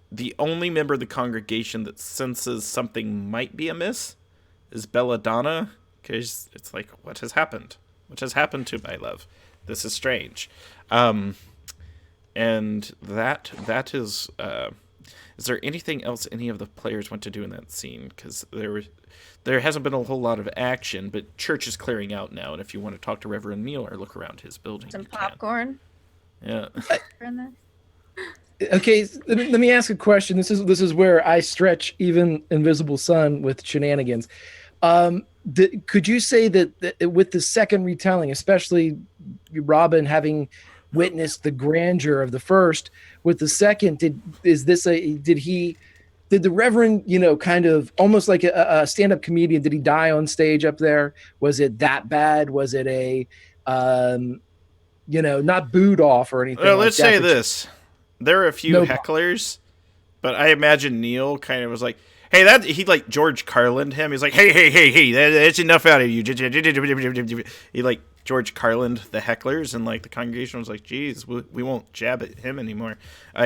the only member of the congregation that senses something might be amiss is Belladonna. Because it's like, what has happened? What has happened to my love? This is strange. And that is there anything else any of the players want to do in that scene? Because there hasn't been a whole lot of action, but church is clearing out now. And if you want to talk to Reverend Neil or look around his building, Some you can. popcorn. Yeah. Okay, let me ask a question. This is where I stretch even Invisible Sun with shenanigans. Could you say that with the second retelling, especially Robin having witnessed the grandeur of the first, with the second, did the Reverend, kind of almost like a stand-up comedian, did he die on stage up there? Was it that bad? Was it not booed off or anything? Well, let's say this. There are a few hecklers, but I imagine Neil kind of was like, hey, he like George Carlin'd him. He's like, hey, that's enough out of you. He like George Carlin'd the hecklers, and like the congregation was like, geez, we won't jab at him anymore.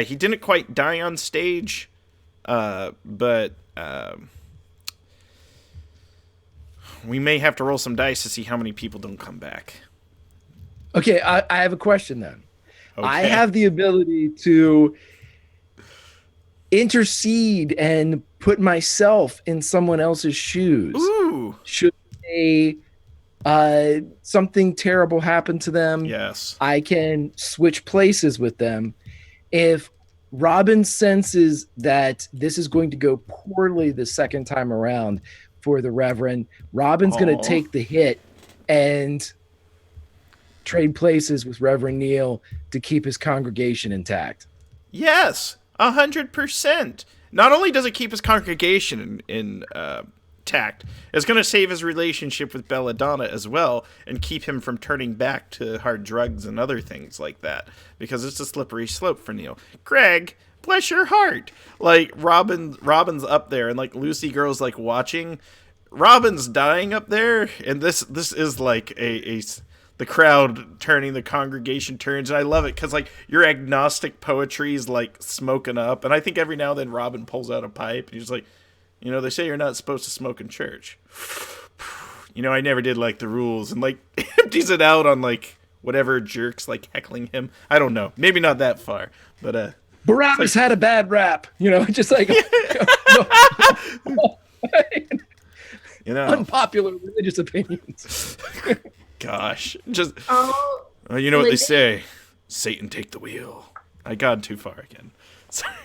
He didn't quite die on stage, but we may have to roll some dice to see how many people don't come back. Okay, I have a question then. Okay. I have the ability to intercede and put myself in someone else's shoes. Ooh. Should something terrible happen to them, yes, I can switch places with them. If Robin senses that this is going to go poorly the second time around for the Reverend, Robin's going to take the hit and trade places with Reverend Neil to keep his congregation intact. Yes, 100%. Not only does it keep his congregation intact, it's going to save his relationship with Belladonna as well and keep him from turning back to hard drugs and other things like that, because it's a slippery slope for Neil. Greg, bless your heart. Like, Robin's up there, and like Lucy Girl's like watching. Robin's dying up there, and this is like the crowd turning, the congregation turns, and I love it because like your agnostic poetry is like smoking up, and I think every now and then Robin pulls out a pipe and he's like, they say you're not supposed to smoke in church. I never did like the rules, and like empties it out on like whatever jerks like heckling him. I don't know, maybe not that far, but Barabbas had a bad rap, just like unpopular religious opinions. Gosh, just you know what they say, Satan take the wheel. I got too far again. Sorry.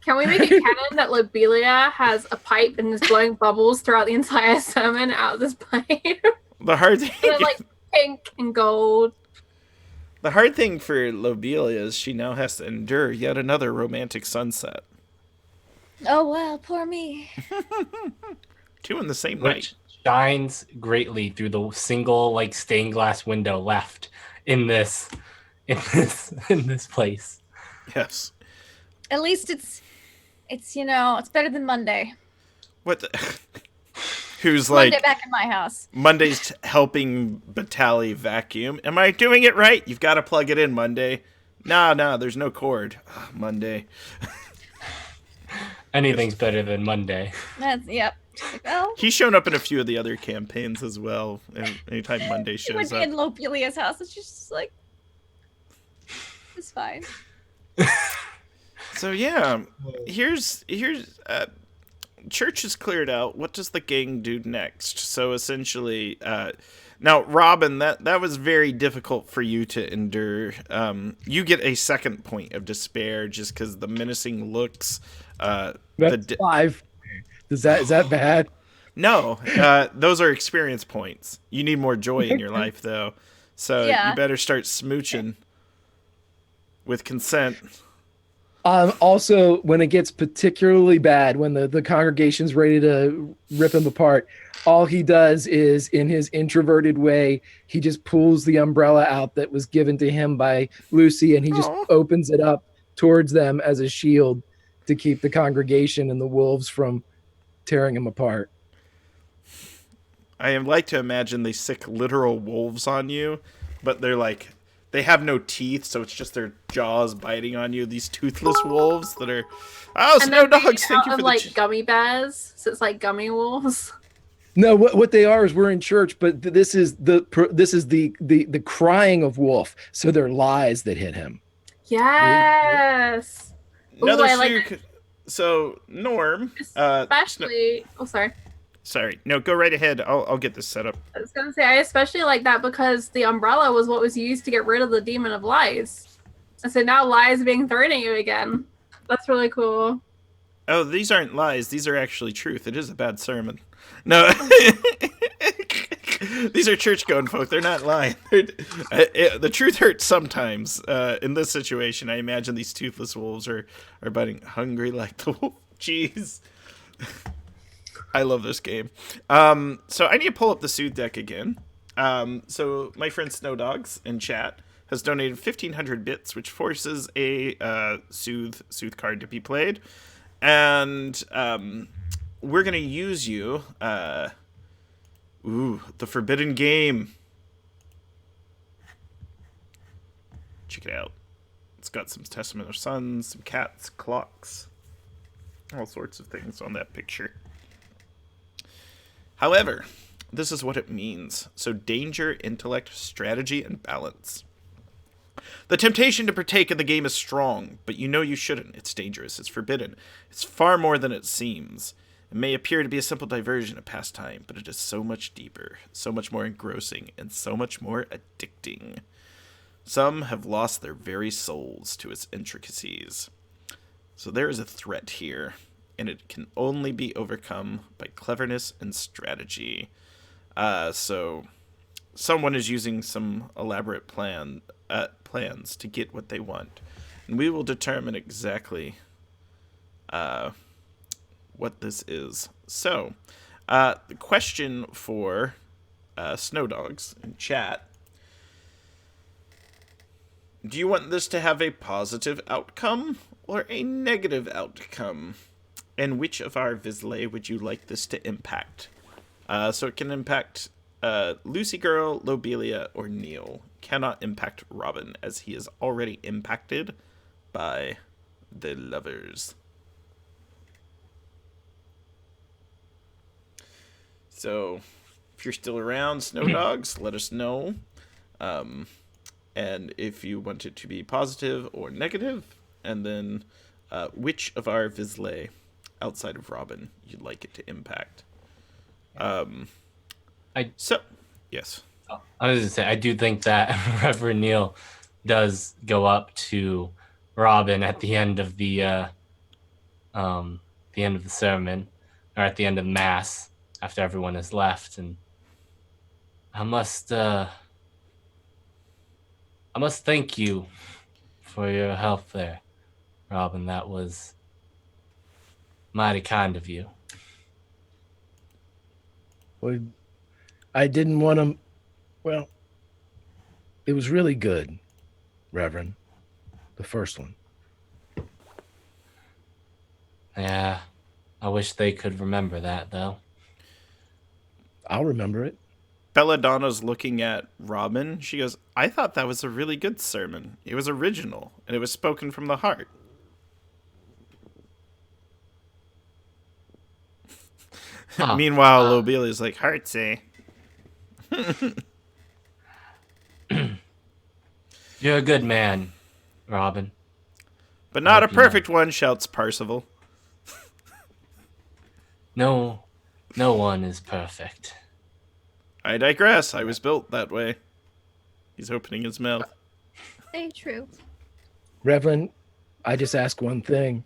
Can we make it canon that Lobelia has a pipe and is blowing bubbles throughout the entire sermon out of this pipe? The hard And thing, they're like pink and gold. the hard thing for Lobelia is she now has to endure yet another romantic sunset. Oh well, poor me. 2 in the same night. Which shines greatly through the single like stained glass window left in this place. Yes. At least it's it's better than Monday. What the? Who's like Monday back in my house. Monday's helping Batali vacuum. Am I doing it right? You've got to plug it in, Monday. Nah, there's no cord. Ugh, Monday. Anything's better than Monday. That's yep. Well, He's shown up in a few of the other campaigns as well. And anytime Monday she would shows be up. in Lopelia's house, and she's just like, it's fine. So yeah, here's church is cleared out. What does the gang do next? So essentially, now Robin, that was very difficult for you to endure. You get a second point of despair just because the menacing looks. That's 5. Is that bad? No, those are experience points. You need more joy in your life though, so Yeah. you better start smooching with consent. Also, when it gets particularly bad, when the congregation's ready to rip him apart, all he does is, in his introverted way, he just pulls the umbrella out that was given to him by Lucy, and he just Aw. opens it up towards them as a shield to keep the congregation and the wolves from tearing him apart. I like to imagine they sick literal wolves on you, but they have no teeth, so it's just their jaws biting on you. These toothless wolves that are, And Snow they're made Dogs, thank out you of for like gummy bears, so it's like gummy wolves. No, what they are is, we're in church, but this is the crying of wolf. So they're lies that hit him. Yes. Another Ooh, I like few- So Norm, Especially, sorry, no, go right ahead. I'll get this set up. I was gonna say I especially like that because the umbrella was what was used to get rid of the demon of lies, and so now lies are being thrown at you again. That's really cool. Oh, these aren't lies. These are actually truth. It is a bad sermon. No. These are church-going folk. They're not lying. The truth hurts sometimes. In this situation, I imagine these toothless wolves are biting hungry like the wolf. Jeez. I love this game. So I need to pull up the Soothe deck again. So my friend Snow Dogs in chat has donated 1,500 bits, which forces a Soothe card to be played. And we're going to use you. The Forbidden Game. Check it out. It's got some Testament of Suns, some cats, clocks, all sorts of things on that picture. However, this is what it means. So danger, intellect, strategy, and balance. The temptation to partake in the game is strong, but you know you shouldn't. It's dangerous. It's forbidden. It's far more than it seems. It may appear to be a simple diversion, a pastime, but it is so much deeper, so much more engrossing, and so much more addicting. Some have lost their very souls to its intricacies. So there is a threat here, and it can only be overcome by cleverness and strategy. So someone is using some elaborate plans to get what they want, and we will determine exactly what this is. So, the question for Snow Dogs in chat: do you want this to have a positive outcome or a negative outcome? And which of our Vizsla would you like this to impact? So it can impact Lucy Girl, Lobelia, or Neil. Cannot impact Robin, as he is already impacted by the lovers. So, if you're still around, Snow Dogs, let us know. And if you want it to be positive or negative, and then which of our Vizsla, outside of Robin, you'd like it to impact. Yes. I was going to say, I do think that Reverend Neil does go up to Robin at the end of the the end of the sermon, or at the end of mass, after everyone has left, and I must thank you for your help there, Robin. That was mighty kind of you. Well, I didn't want to. Well, it was really good, Reverend. The first one. Yeah, I wish they could remember that, though. I'll remember it. Belladonna's looking at Robin. She goes, I thought that was a really good sermon. It was original, and it was spoken from the heart. Meanwhile, Lobelia's like, hearts, eh? You're a good man, Robin. But not a perfect one, shouts Parzival. No one is perfect. I digress. I was built that way. He's opening his mouth. Very true. Reverend, I just ask one thing.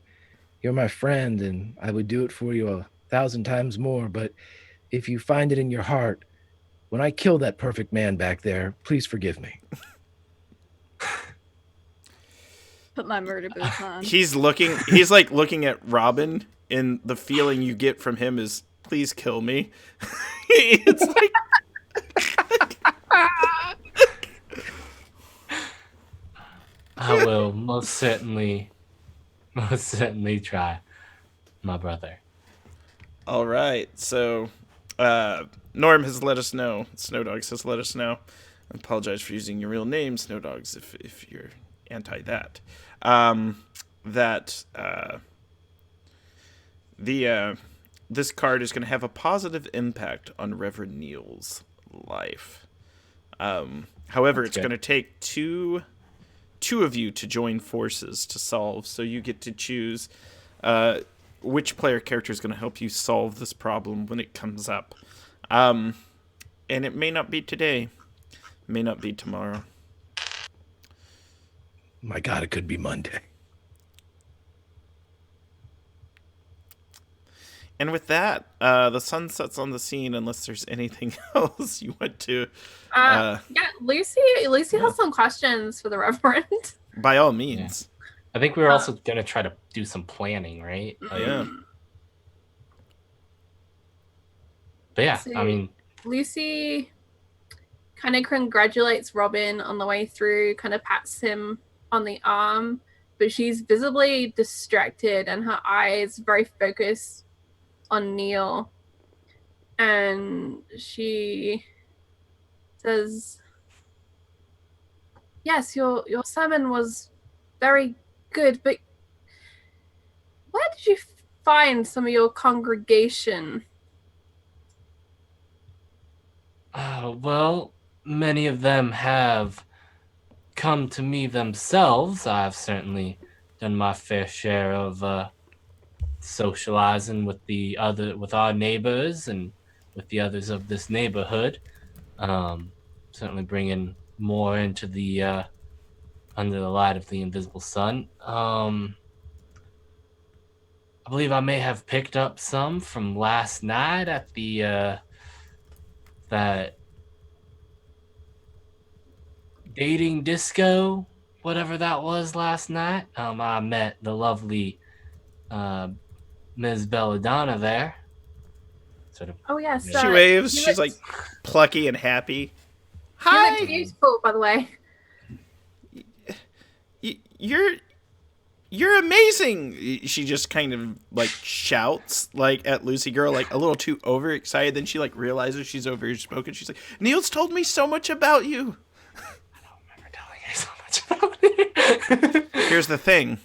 You're my friend, and I would do it for you 1,000 times more. But if you find it in your heart, when I kill that perfect man back there, please forgive me. Put my murder boots on. He's like looking at Robin, and the feeling you get from him is, please kill me. It's like... I will most certainly try, my brother. All right, so Norm has let us know. Snowdogs has let us know. I apologize for using your real name, Snowdogs, if you're anti that. This card is going to have a positive impact on Reverend Neil's life. However, it's going to take two of you to join forces to solve, so you get to choose which player character is going to help you solve this problem when it comes up. And it may not be today, may not be tomorrow. My God, it could be Monday. And with that, the sun sets on the scene unless there's anything else you want to... Yeah, Lucy has some questions for the Reverend. By all means. Yeah. I think we were also going to try to do some planning, right? Yeah. But yeah, So, I mean... Lucy kind of congratulates Robin on the way through, kind of pats him on the arm, but she's visibly distracted and her eyes very focused on Neil, and she says, yes, your sermon was very good, but where did you find some of your congregation? Well, many of them have come to me themselves. I've certainly done my fair share of socializing with our neighbors and with the others of this neighborhood. Certainly bringing more into the under the light of the invisible sun. I believe I may have picked up some from last night at the that dating disco, whatever that was last night. I met the lovely Ms. Belladonna there. Sort of. Oh yes, She waves. She's like plucky and happy. Hi. You look beautiful, by the way. You're amazing. She just kind of like shouts like at Lucy Girl, like a little too overexcited. Then she like realizes she's overspoken. She's like, Neil's told me so much about you. I don't remember telling her so much about it. Here's the thing.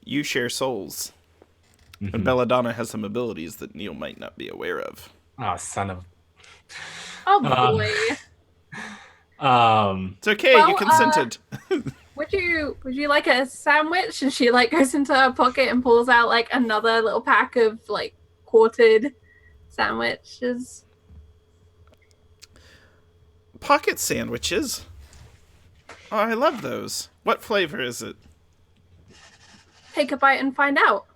You share souls. Mm-hmm. And Belladonna has some abilities that Neil might not be aware of. Oh, son of... Oh, boy. It's okay, you consented. Would you like a sandwich? And she like goes into her pocket and pulls out like another little pack of like quartered sandwiches. Pocket sandwiches? Oh, I love those. What flavor is it? Take a bite and find out.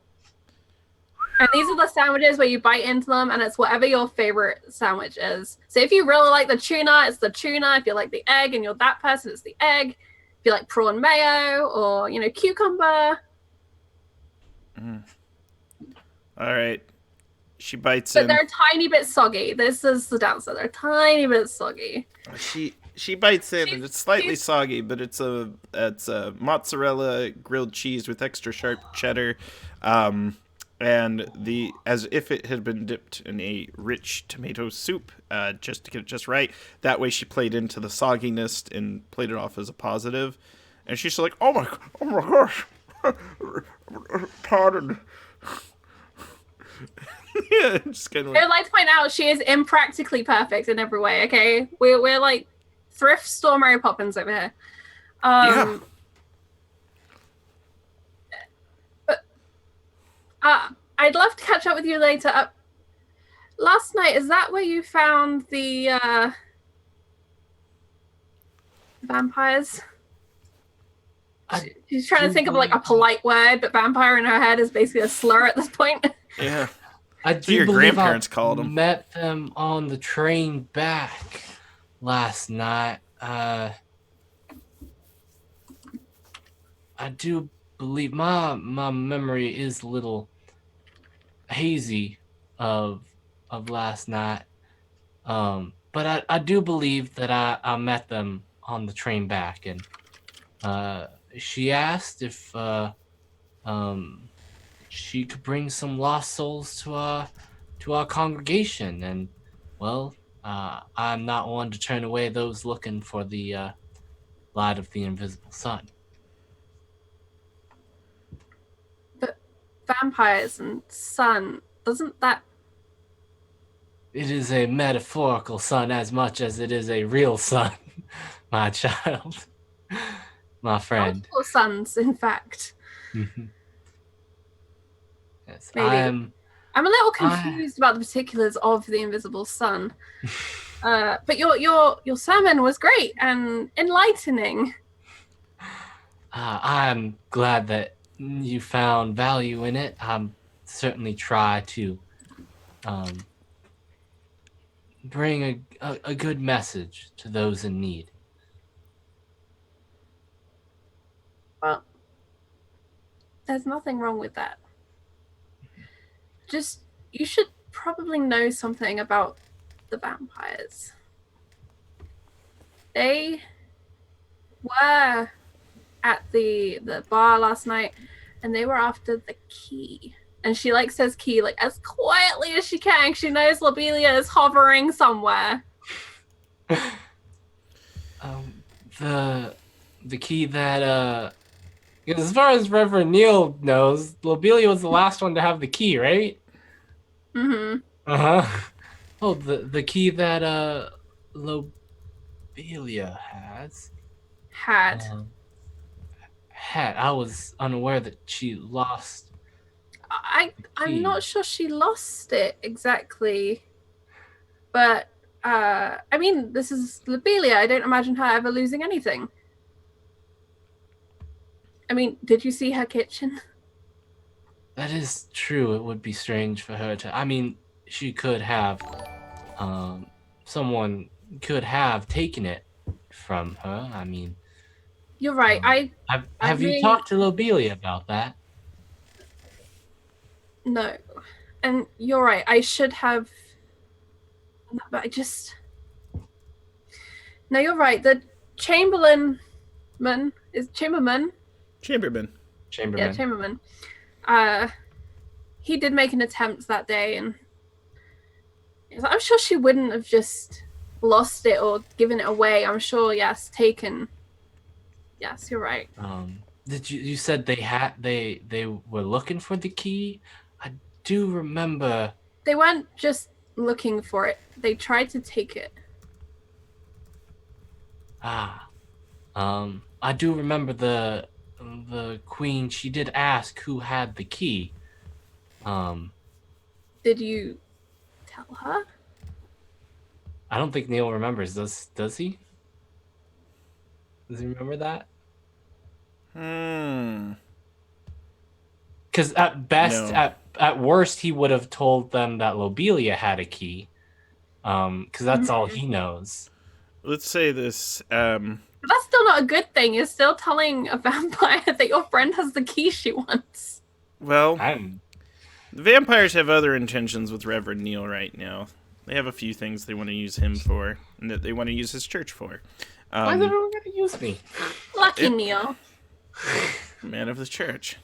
And these are the sandwiches where you bite into them, and it's whatever your favorite sandwich is. So if you really like the tuna, it's the tuna. If you like the egg and you're that person, it's the egg. If you like prawn mayo or, cucumber. All right. She bites But in. they're a tiny bit soggy. This is the downside. They're a tiny bit soggy. She bites in, and it's slightly she's- soggy, but it's a mozzarella grilled cheese with extra sharp cheddar, and as if it had been dipped in a rich tomato soup, just to get it just right. That way, she played into the sogginess and played it off as a positive. And she's like, "Oh my gosh, pardon." Yeah, just kind of I'd like to point out she is impractically perfect in every way. Okay, we're like thrift store Mary Poppins over here. Yeah. But I'd love to catch up with you later. Last night, is that where you found the vampires? She's trying to think of like a polite word, but vampire in her head is basically a slur at this point. Yeah. I So do your believe grandparents I called 'em. met them on the train back last night. I do believe my memory is a little hazy of last night. But I do believe that I met them on the train back, and she asked if she could bring some lost souls to our congregation, and well, I'm not one to turn away those looking for the light of the invisible sun. But vampires and sun, doesn't that... It is a metaphorical sun as much as it is a real sun, my child, my friend. multiple suns, in fact. Yes, Maybe. I'm a little confused about the particulars of the invisible sun. But your sermon was great and enlightening. I'm glad that you found value in it. I'm certainly try to bring a good message to those in need. Well, there's nothing wrong with that. Just, you should probably know something about the vampires. They were at the bar last night, and they were after the key. And she says key as quietly as she can. She knows Lobelia is hovering somewhere. The key that because as far as Reverend Neil knows, Lobelia was the last one to have the key, right? Mm-hmm. Uh-huh. Oh, the key that Lobelia has. Had. I was unaware that she lost. I'm not sure she lost it exactly. But I mean, this is Lobelia. I don't imagine her ever losing anything. I mean, did you see her kitchen? That is true. It would be strange for her to. I mean, she could have. Someone could have taken it from her. I mean, you're right. Have you talked to Lobelia about that? No, and you're right. I should have, but I just. No, you're right. The Chamberlain is Chamberman. Chamberman. Yeah, Chamberman. He did make an attempt that day, and I'm sure she wouldn't have just lost it or given it away. I'm sure, yes, taken. Yes, you're right. Did you said they were looking for the key? I do remember. They weren't just looking for it. They tried to take it. I do remember the queen. She did ask who had the key. Did you tell her? I don't think Neil remembers. Does he? Does he remember that? Because at best, No. at worst, he would have told them that Lobelia had a key. Because that's all he knows. Let's say this. But that's still not a good thing. You're still telling a vampire that your friend has the key she wants. Well, I'm the vampires have other intentions with Reverend Neil right now. They have a few things they want to use him for, and that they want to use his church for. why is everyone going to use me? Lucky Neil. Man of the church.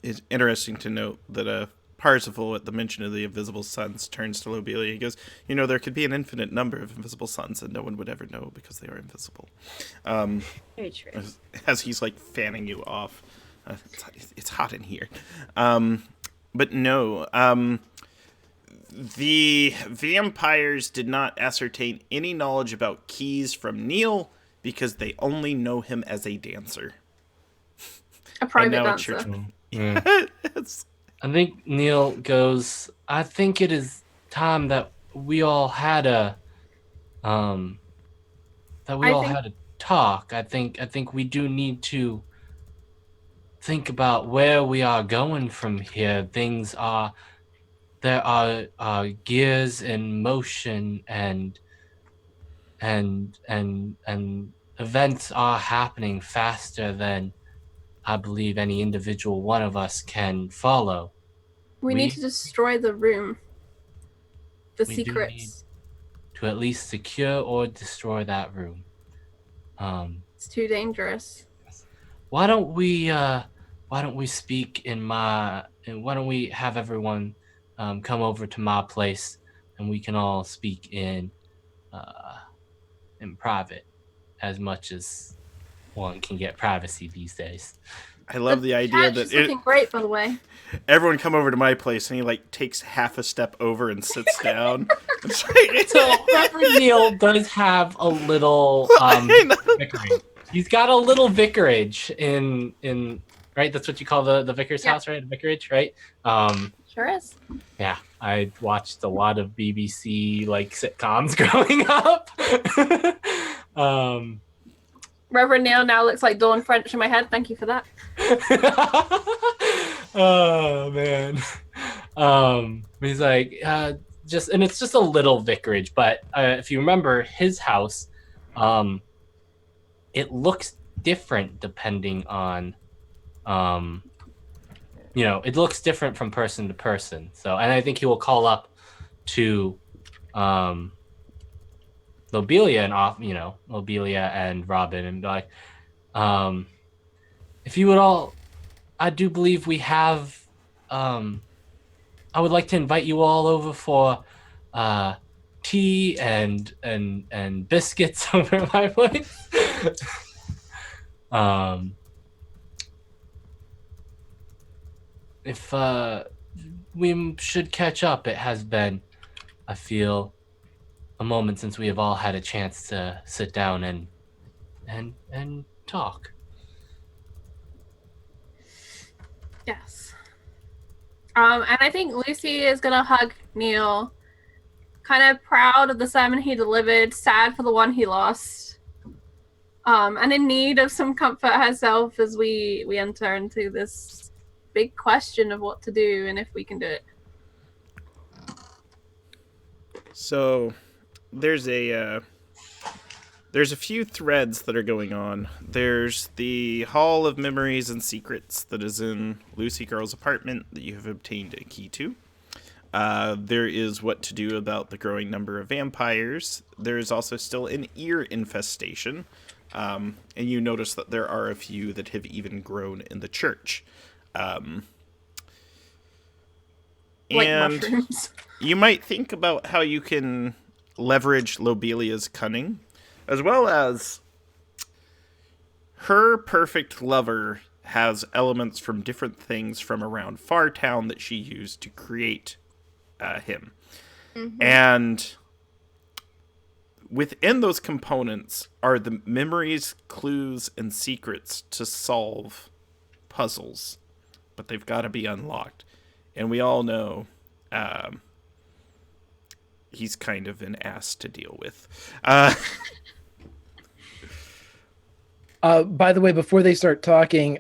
It's interesting to note that Parsifal, at the mention of the invisible suns, turns to Lobelia. He goes, there could be an infinite number of invisible suns, and no one would ever know because they are invisible. Very true. As he's like fanning you off. It's hot in here. But no, the vampires did not ascertain any knowledge about keys from Neil because they only know him as a dancer. A private And now a dancer. churchman. It's- I think Neil goes, I think it is time that we all had a had a talk. I think we do need to think about where we are going from here. There are gears in motion, and events are happening faster than I believe any individual one of us can follow. We need to destroy the room. The We do secrets. to at least secure or destroy that room. It's too dangerous. Why don't we speak why don't we have everyone come over to my place, and we can all speak in private, as much as one can get privacy these days. I love the idea Patch that is looking great, by the way. everyone come over to my place, and he like takes half a step over and sits down. It's So Reverend Neil does have a little vicarage. He's got a little vicarage in right. That's what you call the vicar's house, right? Vicarage, right? Sure is. Yeah, I watched a lot of BBC like sitcoms growing up. Reverend Neil now looks like Dawn French in my head. Thank you for that. Oh man. He's like it's just a little vicarage, but if you remember his house, it looks different depending on it looks different from person to person. So, and I think he will call up to Lobelia and Robin and be like, if you would all, I do believe we have, I would like to invite you all over for tea and biscuits over at my place. If we should catch up, it has been, I feel, a moment since we have all had a chance to sit down and talk. Yes. And I think Lucy is gonna hug Neil, kind of proud of the sermon he delivered, sad for the one he lost, and in need of some comfort herself as we enter into this big question of what to do and if we can do it. So there's a few threads that are going on. There's the Hall of Memories and Secrets that is in Lucy Girl's apartment that you have obtained a key to. There is what to do about the growing number of vampires. There is also still an ear infestation. And you notice that there are a few that have even grown in the church. Like and mushrooms. you might think about how you can leverage Lobelia's cunning, as well as her perfect lover has elements from different things from around Fartown that she used to create him. Mm-hmm. And within those components are the memories, clues, and secrets to solve puzzles. But they've got to be unlocked. And we all know he's kind of an ass to deal with. By the way, before they start talking,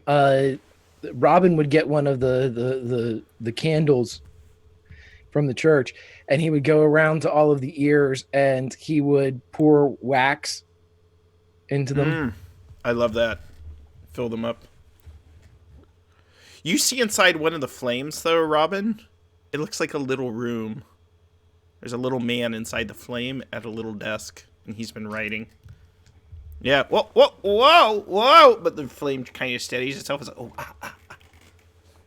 Robin would get one of the candles from the church, and he would go around to all of the ears, and he would pour wax into them. I love that. Fill them up. You see inside one of the flames, though, Robin? It looks like a little room. There's a little man inside the flame at a little desk, and he's been writing. Yeah, whoa, whoa, whoa, whoa! But the flame kind of steadies itself. It's like, oh,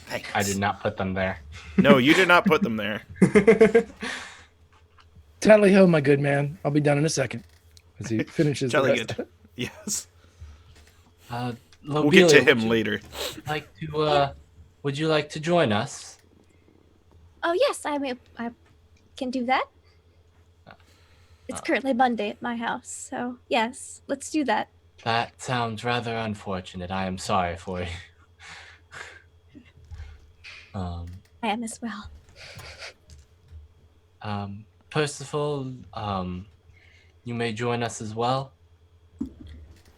thanks. I did not put them there. No, you did not put them there. Tally ho, my good man. I'll be done in a second. As he finishes the Jolly rest. good. Yes. Lobelia, We'll get to would him you later. Would you like to join us? Oh yes, I can do that. It's currently Monday at my house, so yes, let's do that. That sounds rather unfortunate. I am sorry for you. I am as well. Percival, you may join us as well.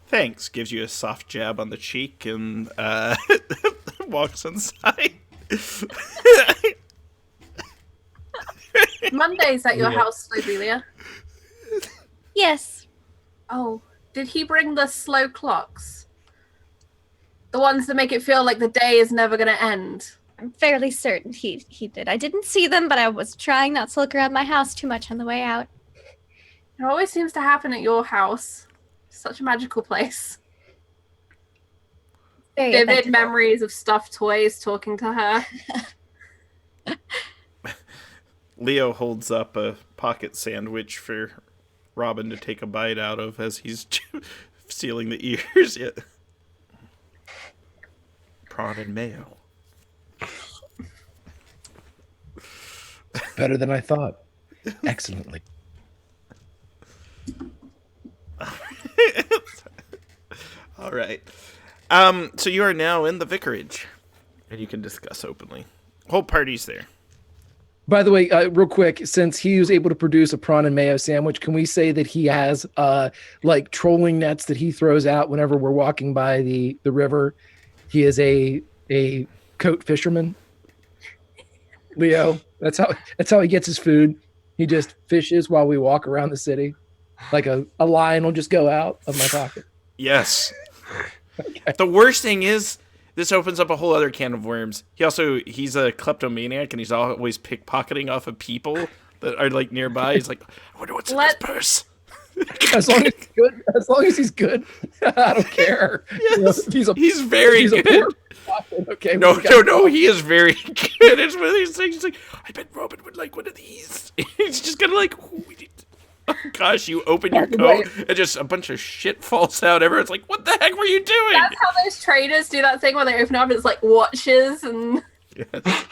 Thanks. Gives you a soft jab on the cheek and walks inside. Monday's at your Yeah. house, Lobelia. Yes. Oh, did he bring the slow clocks? The ones that make it feel like the day is never going to end. I'm fairly certain he did. I didn't see them, but I was trying not to look around my house too much on the way out. It always seems to happen at your house. Such a magical place. Very Vivid eventful. memories of stuffed toys talking to her. Leo holds up a pocket sandwich for Robin to take a bite out of as he's sealing the ears. Yeah. Prawn and mayo. Better than I thought. Excellently. All right. So you are now in the vicarage, and you can discuss openly. Whole party's there. By the way, real quick, since he was able to produce a prawn and mayo sandwich, can we say that he has like trolling nets that he throws out whenever we're walking by the river? He is a coat fisherman. Leo, that's how he gets his food. He just fishes while we walk around the city. Like a line will just go out of my pocket. Yes. The worst thing is, this opens up a whole other can of worms. He's a kleptomaniac, and he's always pickpocketing off of people that are like nearby. He's like, I wonder what's in this purse. As long as he's good, I don't care. Yes. You know, He's very a good. poor pocket, okay. No, we got- he is very good. It's one of these things. He's like, I bet Robin would like one of these. He's just gonna like, oh, we need. Oh gosh, you open your coat and just a bunch of shit falls out. Everyone's like, what the heck were you doing? That's how those traders do that thing when they open up. It's like watches and. Yes.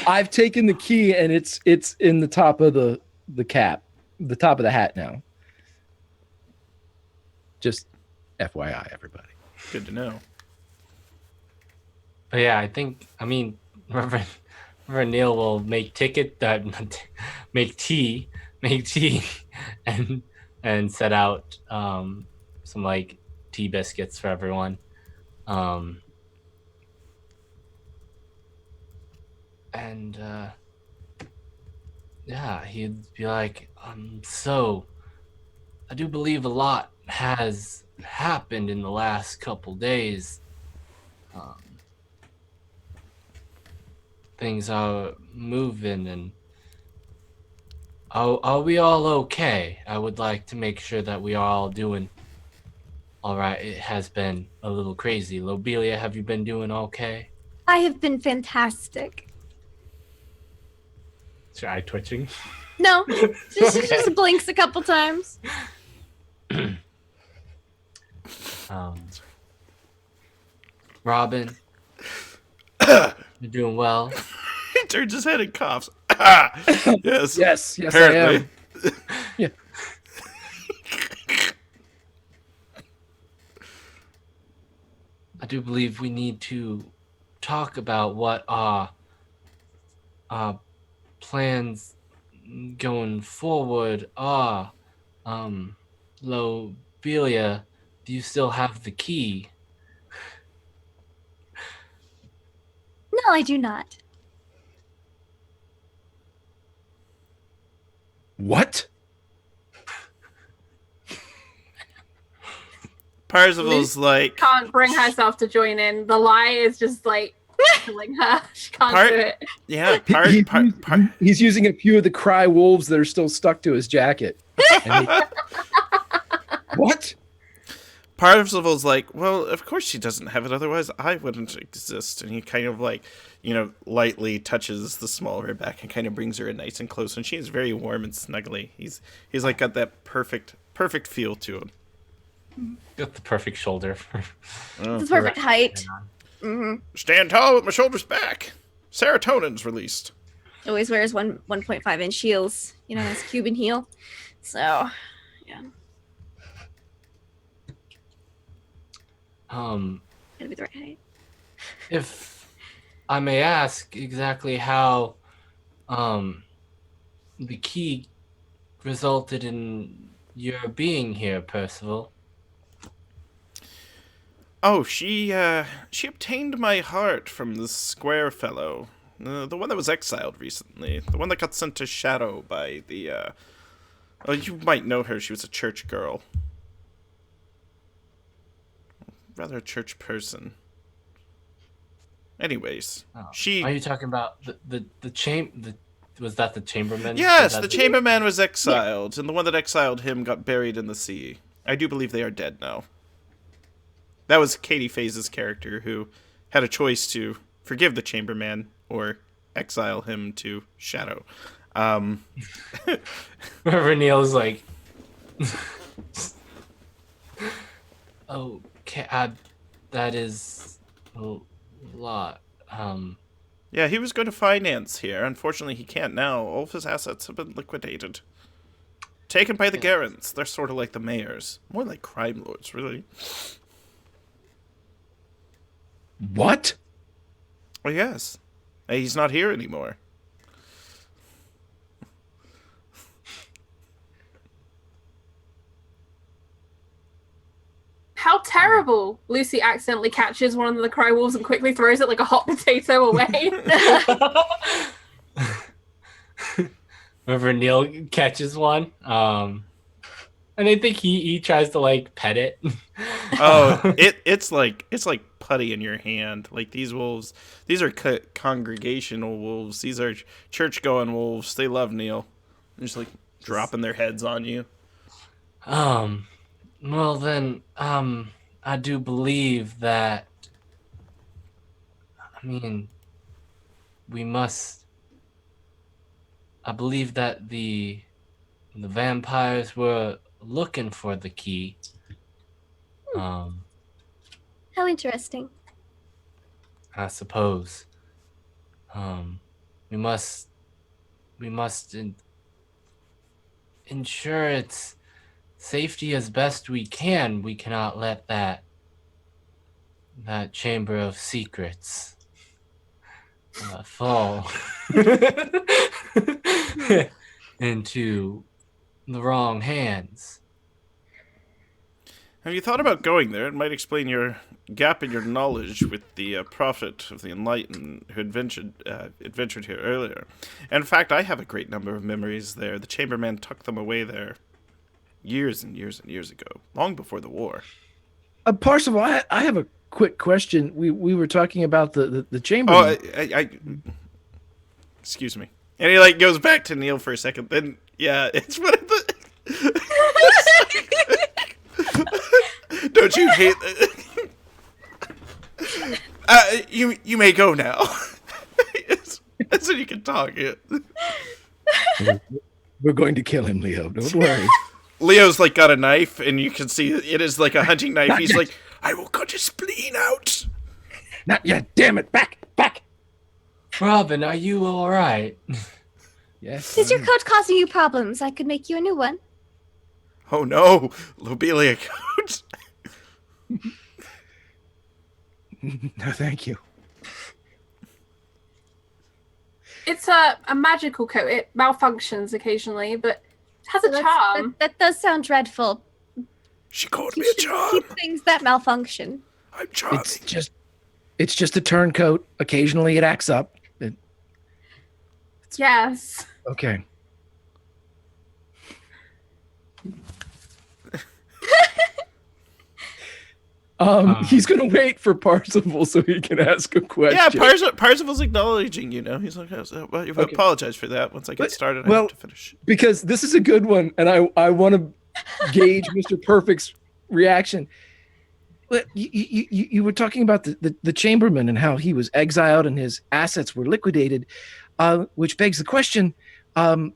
I've taken the key and it's in the top of the cap, the top of the hat now. Just FYI, everybody. Good to know. But yeah, Reverend Neil will make tea, and set out some like tea biscuits for everyone. Yeah, he'd be like, so I do believe a lot has happened in the last couple days. Things are moving, and are we all okay? I would like to make sure that we are all doing all right. It has been a little crazy. Lobelia, have you been doing okay? I have been fantastic. Is your eye twitching? No, she just blinks a couple times. Robin, you're doing well. He turns his head and coughs. Yes. Yes, Apparently. I am. Yeah. I do believe we need to talk about what our plans going forward are. Lobelia, do you still have the key? No, I do not. What? Parzival's like, Can't bring herself to join in. The lie is just like killing her. She can't do it. yeah, He's using a few of the cry wolves that are still stuck to his jacket. And what? Parzival's like, well, of course she doesn't have it, otherwise I wouldn't exist. And he kind of like, lightly touches the small of her back and kind of brings her in nice and close, and she is very warm and snuggly. He's like got that perfect feel to him. Got the perfect shoulder. It's the perfect height. Mm-hmm. Stand tall with my shoulders back. Serotonin's released. Always wears 1.5 inch heels, his Cuban heel. So, yeah. Gotta be the right height. If I may ask exactly how the key resulted in your being here, Percival. Oh, she obtained my heart from this square fellow. The one that was exiled recently. The one that got sent to Shadow by the, you might know her. She was a church girl. Rather a church person. Anyways, Are she... you talking about was that the chamberman? Yes, the chamberman was exiled, and the one that exiled him got buried in the sea. I do believe they are dead now. That was Katie Faye's character, who had a choice to forgive the chamberman or exile him to Shadow. Remember Neil's like, okay, that is a lot. Yeah, he was going to finance here. Unfortunately, he can't now. All of his assets have been liquidated. Taken by the Garants. They're sort of like the mayors. More like crime lords, really. What? Oh, yes. He's not here anymore. How terrible! Lucy accidentally catches one of the cry wolves and quickly throws it like a hot potato away. Remember Neil catches one, and I think he tries to like pet it. Oh, it's like putty in your hand. Like these wolves, these are congregational wolves. These are church going wolves. They love Neil. They're just like dropping their heads on you. Well then, I do believe that. I mean, I believe that the vampires were looking for the key. How interesting. I suppose. We must ensure its safety as best we can. We cannot let that chamber of secrets fall into the wrong hands. Have you thought about going there? It might explain your gap in your knowledge with the prophet of the Enlightened who adventured here earlier. And in fact, I have a great number of memories there. The chamberman tucked them away there years and years and years ago, long before the war. Parzival, I have a quick question. We were talking about the chamber. Oh, I excuse me. And he like goes back to Neil for a second. Then yeah, it's one of the. Don't you hate that? You may go now. That's when you can talk. Yeah. We're going to kill him, Leo. Don't worry. Leo's like got a knife, and you can see it is like a hunting knife. Not He's yet. like, I will cut his spleen out. Not yet. Damn it. Back. Robin, are you all right? Yes. Is your coat causing you problems? I could make you a new one. Oh no, Lobelia coat. No, thank you. It's a magical coat. It malfunctions occasionally, but it has a charm. That does sound dreadful. She called You me a should charm. keep things that malfunction. I'm charming. It's just It's just a turncoat. Occasionally it acts up. Yes. Okay. He's gonna wait for Parzival so he can ask a question. Yeah, Parzival's acknowledging, He's like, well, you apologize for that. Once I get started, I have to finish. Because this is a good one, and I want to gauge Mr. Perfect's reaction. But you were talking about the chamberlain and how he was exiled and his assets were liquidated, which begs the question, do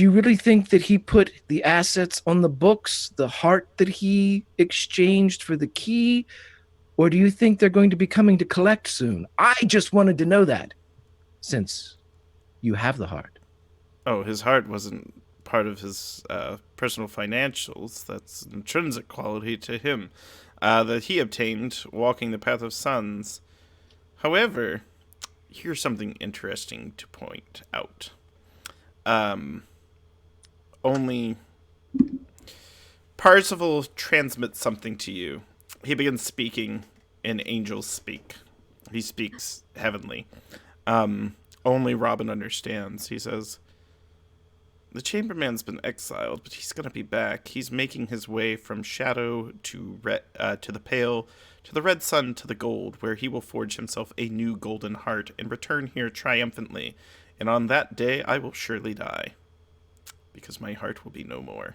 you really think that he put the assets on the books, the heart that he exchanged for the key, or do you think they're going to be coming to collect soon? I just wanted to know that, since you have the heart. Oh, his heart wasn't part of his personal financials. That's an intrinsic quality to him that he obtained walking the path of suns. However, here's something interesting to point out. Only Parzival transmits something to you. He begins speaking in angels speak. He speaks heavenly. Only Robin understands. He says, the Chamberman's been exiled, but he's going to be back. He's making his way from shadow to the pale, to the red sun, to the gold, where he will forge himself a new golden heart and return here triumphantly. And on that day, I will surely die, because my heart will be no more.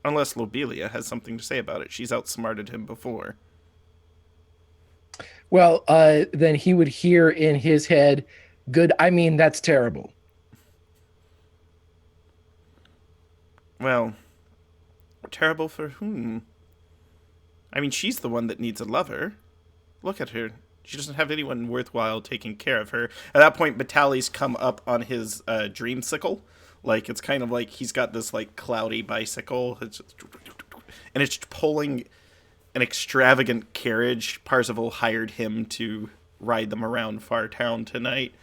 Unless Lobelia has something to say about it. She's outsmarted him before. Well, then he would hear in his head, that's terrible. Well, terrible for whom? I mean, she's the one that needs a lover. Look at her. She doesn't have anyone worthwhile taking care of her. At that point, Batali's come up on his dreamsicle. Like, it's kind of like he's got this, like, cloudy bicycle. And it's pulling an extravagant carriage. Parzival hired him to ride them around Fartown tonight.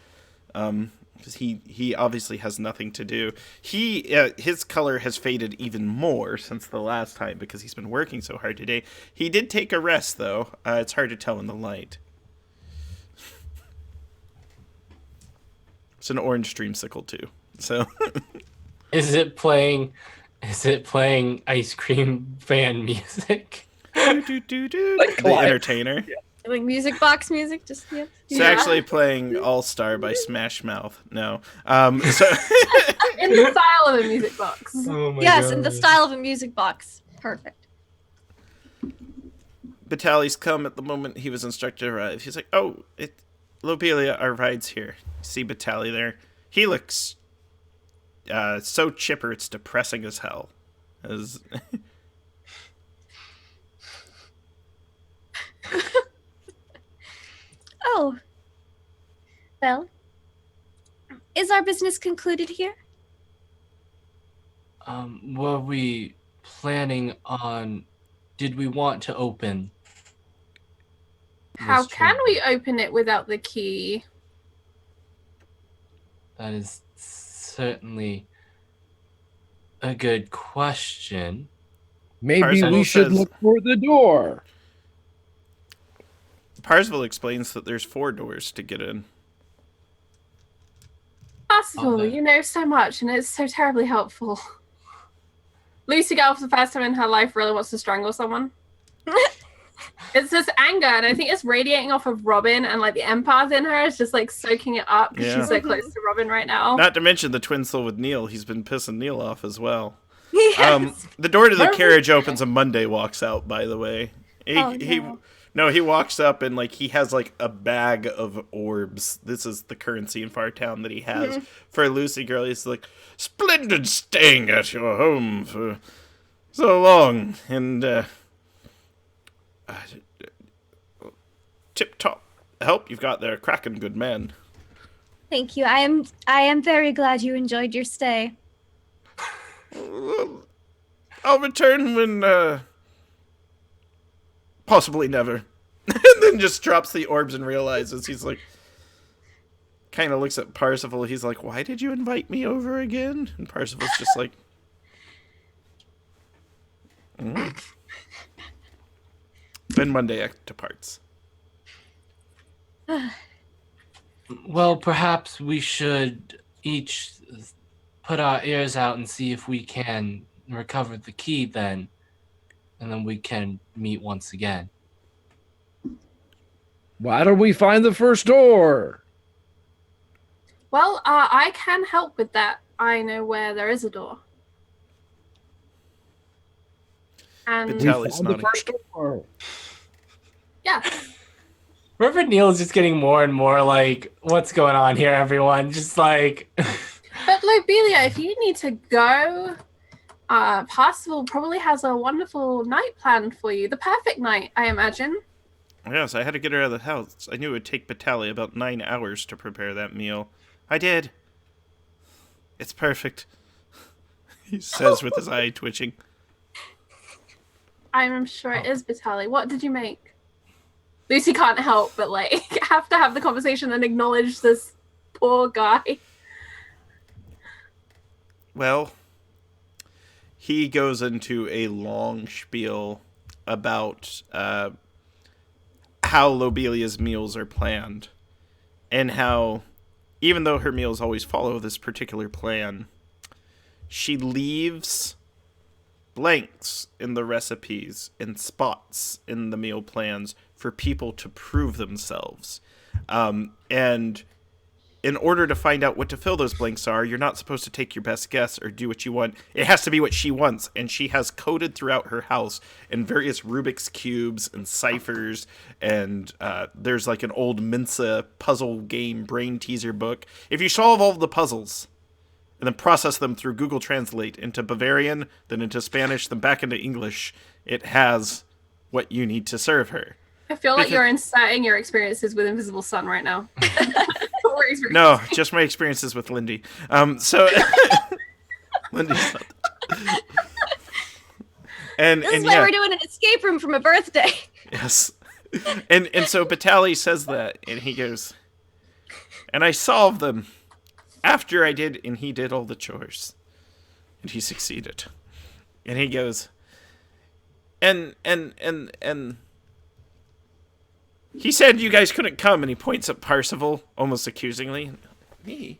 Because he obviously has nothing to do. His color has faded even more since the last time because he's been working so hard today. He did take a rest, though. It's hard to tell in the light. It's an orange dreamsicle, too. So, Is it playing ice cream fan music? The entertainer. Yeah. Like music box music, just yeah. It's actually playing All Star by Smash Mouth. No. So In the style of a music box. Oh my Yes, God. in the style of a music box. Perfect. Batali's come at the moment he was instructed to arrive. He's like, oh, Lobelia, our ride's here. See Batali there? He looks so chipper it's depressing as hell. Oh. Well, is our business concluded here? Were we planning on... Did we want to open... How this can chamber? we open it without the key? That is certainly a good question. Maybe Parzival we should says- look for the door. Parzival explains that there's 4 doors to get in. Possible, Okay. you know so much, and it's so terribly helpful. Lucy Girl, for the first time in her life, really wants to strangle someone. It's this anger, and I think it's radiating off of Robin, and like the empath in her is just like soaking it up because Yeah. she's so close to Robin right now. Not to mention the twin soul with Neil. He's been pissing Neil off as well. Yes. The door to the carriage opens and Monday walks out, by the way. He walks up and like he has like a bag of orbs. This is the currency in Fartown that he has for Lucy Girl. He's like, splendid staying at your home for so long, and tip top help you've got there, cracking good man. Thank you. I am very glad you enjoyed your stay. I'll return when possibly never. And then just drops the orbs and realizes he's like, kind of looks at Parzival. He's like, why did you invite me over again? And Parzival's just like, Then Monday departs. Well, perhaps we should each put our ears out and see if we can recover the key then, and then we can meet once again. Why don't we find the first door? Well, I can help with that. I know where there is a door. And We Vitaly's found the nodding. first door. yeah, Reverend Neil is just getting more and more like, what's going on here, everyone? Just like... but Lobelia, if you need to go, Parsifal probably has a wonderful night planned for you. The perfect night, I imagine. Yes, I had to get her out of the house. I knew it would take Vitaly about 9 hours to prepare that meal. I did. It's perfect. He says with his eye twitching. I'm sure it is Vitaly. What did you make? Lucy can't help but like have to have the conversation and acknowledge this poor guy. Well, he goes into a long spiel about how Lobelia's meals are planned, and how, even though her meals always follow this particular plan, she leaves blanks in the recipes and spots in the meal plans for people to prove themselves. And in order to find out what to fill those blanks are, you're not supposed to take your best guess or do what you want. It has to be what she wants. And she has coded throughout her house in various Rubik's Cubes and ciphers. And there's like an old Mensa puzzle game brain teaser book. If you solve all the puzzles and then process them through Google Translate into Bavarian, then into Spanish, then back into English, it has what you need to serve her. I feel like you're inserting your experiences with Invisible Sun right now. No, just my experiences with Lindy. So Lindy's not and This is and why yeah, we're doing an escape room from a birthday. yes. And so Vitaly says that, and he goes, and I solved them after I did, and he did all the chores, and he succeeded. And he goes, and he said you guys couldn't come, and he points at Parsifal almost accusingly. Me?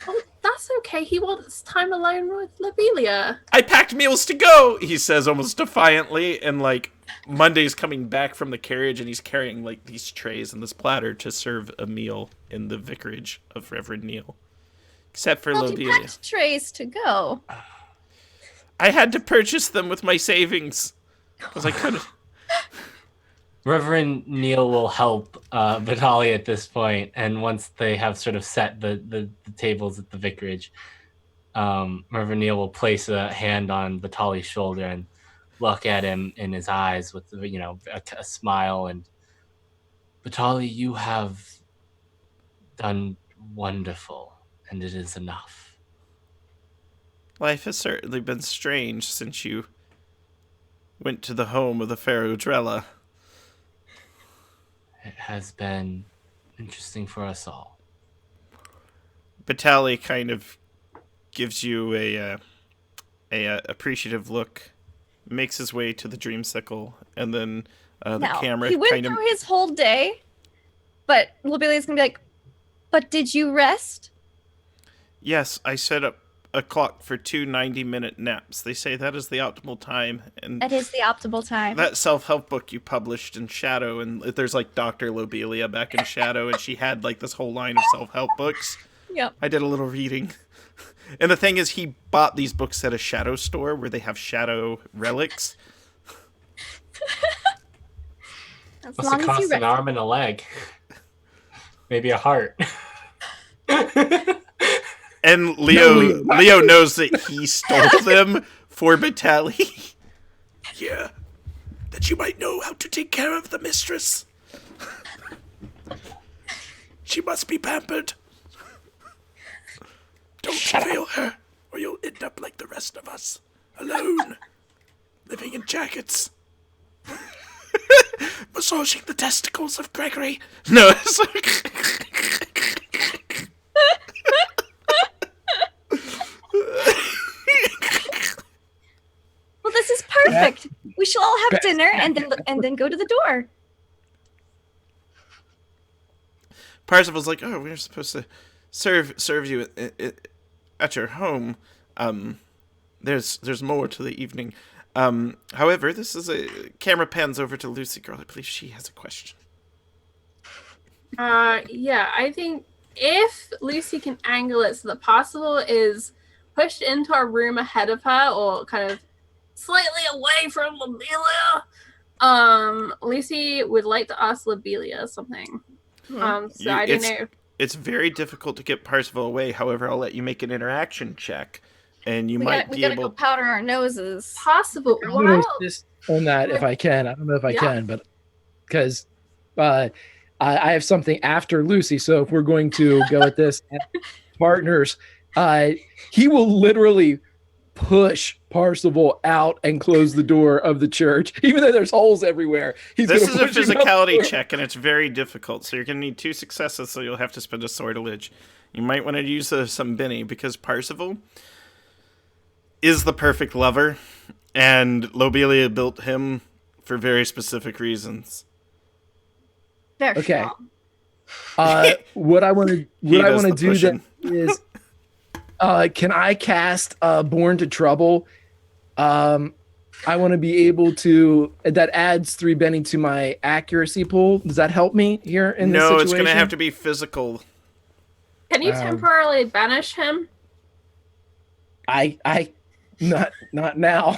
Oh, that's okay. He wants time alone with Lobelia. I packed meals to go, he says almost defiantly, and like Monday's coming back from the carriage and he's carrying like these trays and this platter to serve a meal in the vicarage of Reverend Neil. Except for Well, he Lobelia. packed trays to go. I had to purchase them with my savings. Because I couldn't. Reverend Neil will help Vitaly at this point, and once they have sort of set the tables at the vicarage, Reverend Neil will place a hand on Vitaly's shoulder and look at him in his eyes with a smile. And Vitaly, you have done wonderful, and it is enough. Life has certainly been strange since you went to the home of the Pharaoh Drella. It has been interesting for us all. Vitaly kind of gives you a appreciative look, makes his way to the dreamsicle, and then the Now, camera he went kind of... through his whole day, but Lobelia's gonna be like, but did you rest? Yes, I set up a clock for 2 90-minute naps. They say that is the optimal time, and That is the optimal time. that self-help book you published in Shadow, and there's like Dr. Lobelia back in Shadow, and she had like this whole line of self-help books. Yep. I did a little reading. And the thing is, he bought these books at a Shadow store where they have Shadow relics. As Must long have as cost you an rest. arm and a leg. Maybe a heart. And Leo knows that he stole them for Vitaly. Yeah, that you might know how to take care of the mistress. She must be pampered. Don't fail her, or you'll end up like the rest of us, alone, living in jackets. Massaging the testicles of Gregory. No, it's Well, this is perfect. We shall all have dinner and then go to the door. Parsifal's like, oh, we're supposed to serve you at your home. There's more to the evening. However, this is a camera pans over to Lucy Girl. I believe she has a question. Yeah, I think if Lucy can angle it so that Parzival is pushed into a room ahead of her or kind of slightly away from Lobelia, Lucy would like to ask Lobelia something. So I don't know. It's very difficult to get Parzival away. However, I'll let you make an interaction check, and you might be able. Go powder our noses. Possible. I'm going to insist on that if I can. I don't know if I can, but because I have something after Lucy. So if we're going to go at this as partners, he will literally push Parzival out and close the door of the church, even though there's holes everywhere. This is a physicality check, and it's very difficult. So you're going to need 2 successes, so you'll have to spend a sortilege. You might want to use some Benny, because Parzival is the perfect lover, and Lobelia built him for very specific reasons. Very okay. strong. What I want to do then is, can I cast Born to Trouble? I want to be able to. That adds 3 Benny to my accuracy pool. Does that help me here in this situation? No, it's going to have to be physical. Can you temporarily banish him? I not now.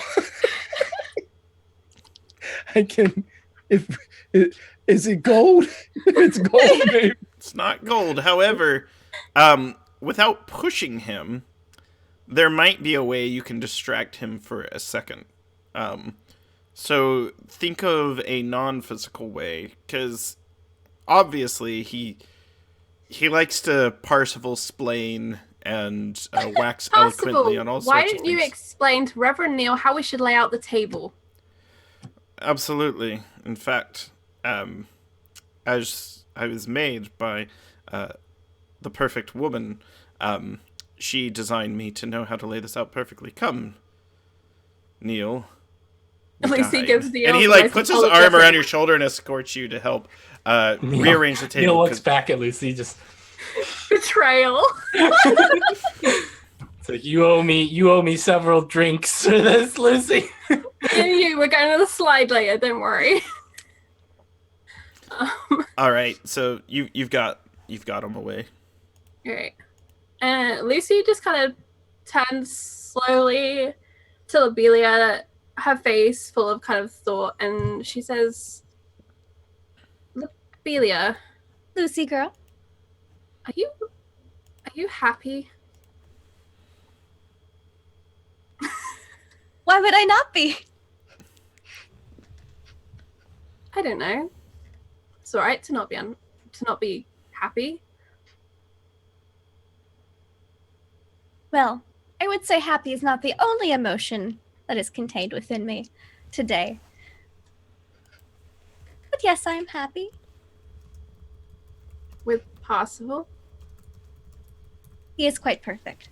I can. Is it gold? It's gold, babe. It's not gold. However, without pushing him, there might be a way you can distract him for a second. So think of a non-physical way, because obviously he likes to Parzival splain and wax eloquently on all sorts of things. Why didn't you explain to Reverend Neil how we should lay out the table? Absolutely. In fact, as I was made by the perfect woman, she designed me to know how to lay this out perfectly. Come, Neil. Lucy gives Neil, and he puts his arm around your shoulder and escorts you to help rearrange the table. Neil looks back at Lucy, just betrayal. It's like, you owe me several drinks for this, Lucy. We're going to the slide later. Don't worry. All right, so you've got him away. All right, and Lucy just kind of turns slowly to Lobelia, her face full of kind of thought, and she says, "Lobelia, Lucy girl, are you happy?" Why would I not be? I don't know. It's all right to not be happy. Well, I would say happy is not the only emotion that is contained within me today. But yes, I am happy. With Parzival? He is quite perfect.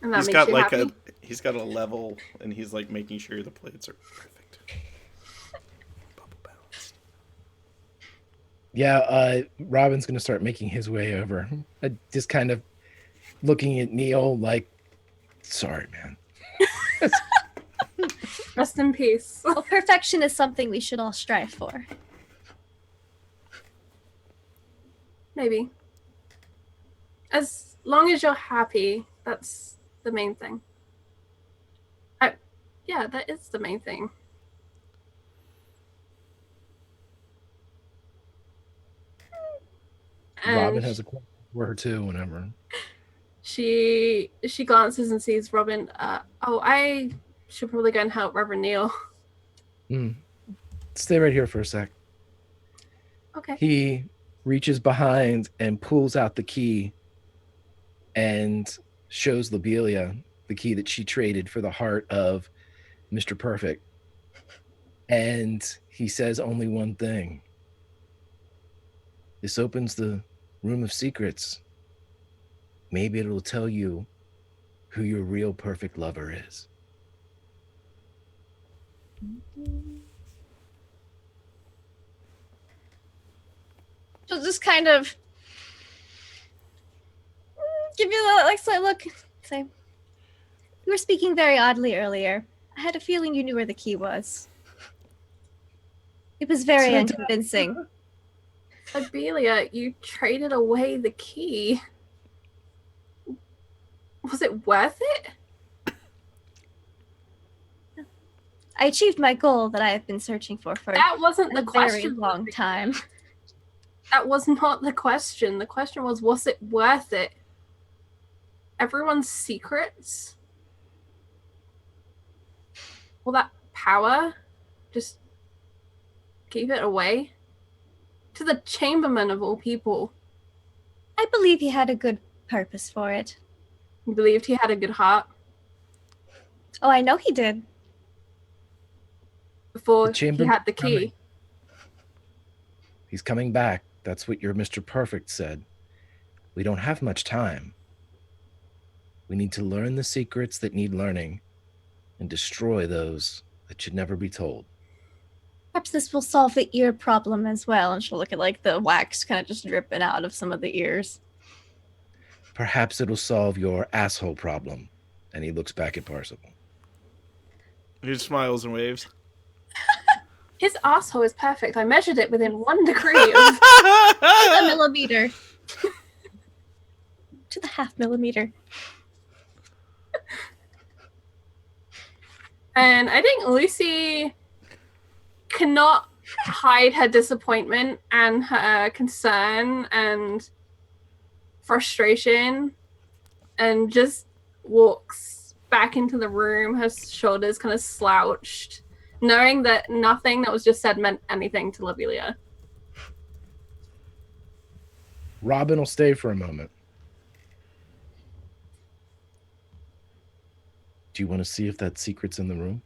And that He's makes got you like happy? he's got a level, and he's like making sure the plates are perfect. Bubble balanced. Yeah, Robin's gonna start making his way over. Just kind of looking at Neil like, sorry, man. Rest in peace. Well, perfection is something we should all strive for. Maybe. As long as you're happy, that's the main thing. Yeah, that is the main thing. And Robin has a question for her too. Whenever she glances and sees Robin. I should probably go and help Reverend Neil. Stay right here for a sec. Okay. He reaches behind and pulls out the key and shows Lobelia the key that she traded for the heart of Mr. Perfect. And he says only one thing. This opens the room of secrets. Maybe it'll tell you who your real perfect lover is. She'll just kind of give you a like slight look. Say, you were speaking very oddly earlier. I had a feeling you knew where the key was. It was very unconvincing. Abelia, you traded away the key. Was it worth it? I achieved my goal that I have been searching for That wasn't the a very question. long time. That was not the question. The question was it worth it? Everyone's secrets? All that power? Just keep it away? To the chamberlain of all people. I believe he had a good purpose for it. You believed he had a good heart Oh, I know he did. before The he chamberlain had the key. He's coming back. That's what your Mr. Perfect said. We don't have much time. We need to learn the secrets that need learning and destroy those that should never be told. Perhaps this will solve the ear problem as well. And she'll look at like the wax kind of just dripping out of some of the ears. Perhaps it'll solve your asshole problem. And he looks back at Parsival. He smiles and waves. His asshole is perfect. I measured it within 1 degree of A millimeter. To the half millimeter. And I think Lucy cannot hide her disappointment and her concern and frustration and just walks back into the room, her shoulders kind of slouched, knowing that nothing that was just said meant anything to Lobelia. Robin will stay for a moment. Do you want to see if that secret's in the room?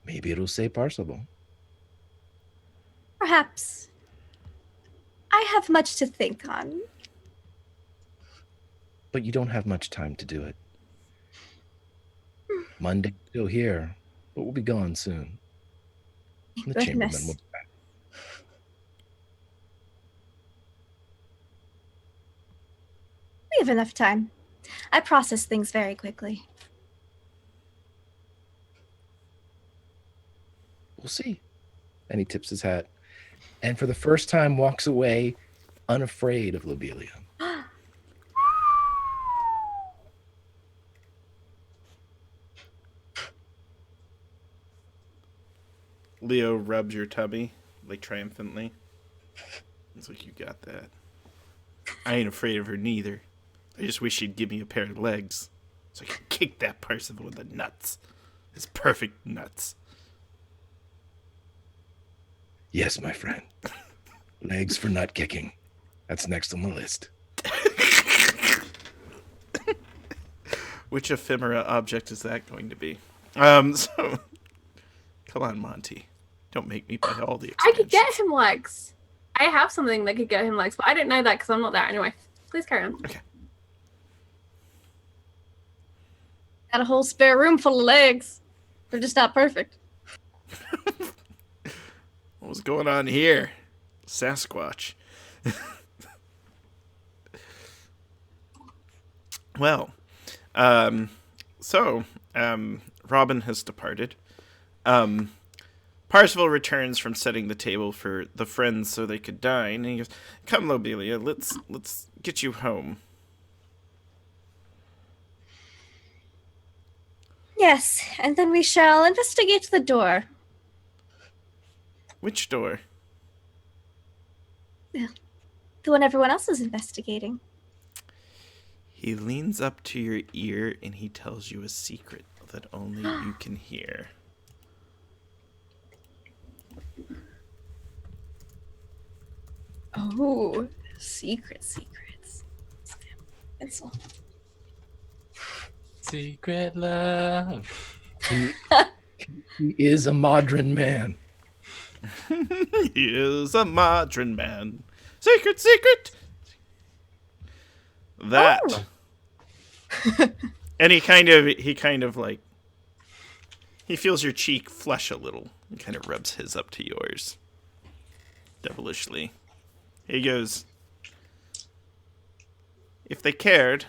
Maybe it'll say Parsival. Perhaps. I have much to think on. But you don't have much time to do it. Monday's still here, but we'll be gone soon. Thank The goodness. chamberlain will be back. We have enough time. I process things very quickly. We'll see. And he tips his hat. And for the first time walks away unafraid of Lobelia. Leo rubs your tummy, like triumphantly. It's like, you got that. I ain't afraid of her neither. I just wish she'd give me a pair of legs so I could kick that Parsival in the nuts. His perfect nuts. Yes, my friend. Legs for nut kicking. That's next on the list. Which ephemera object is that going to be? So come on, Monty. Don't make me buy all the I could expansions. get him legs. I have something that could get him legs, but I don't know that because I'm not there. Anyway, please carry on. Okay. Got a whole spare room full of legs. They're just not perfect. What was going on here? Sasquatch. Well, Robin has departed. Parsival returns from setting the table for the friends so they could dine, and he goes, "Come, Lobelia, let's get you home." Yes, and then we shall investigate the door. Which door? The one everyone else is investigating. He leans up to your ear and he tells you a secret that only you can hear. Oh, secrets. Pencil. Secret love. He is a modern man. He is a modern man. Secret. That. Oh. And he kind of like He feels your cheek flush a little and kind of rubs his up to yours. Devilishly. He goes, if they cared,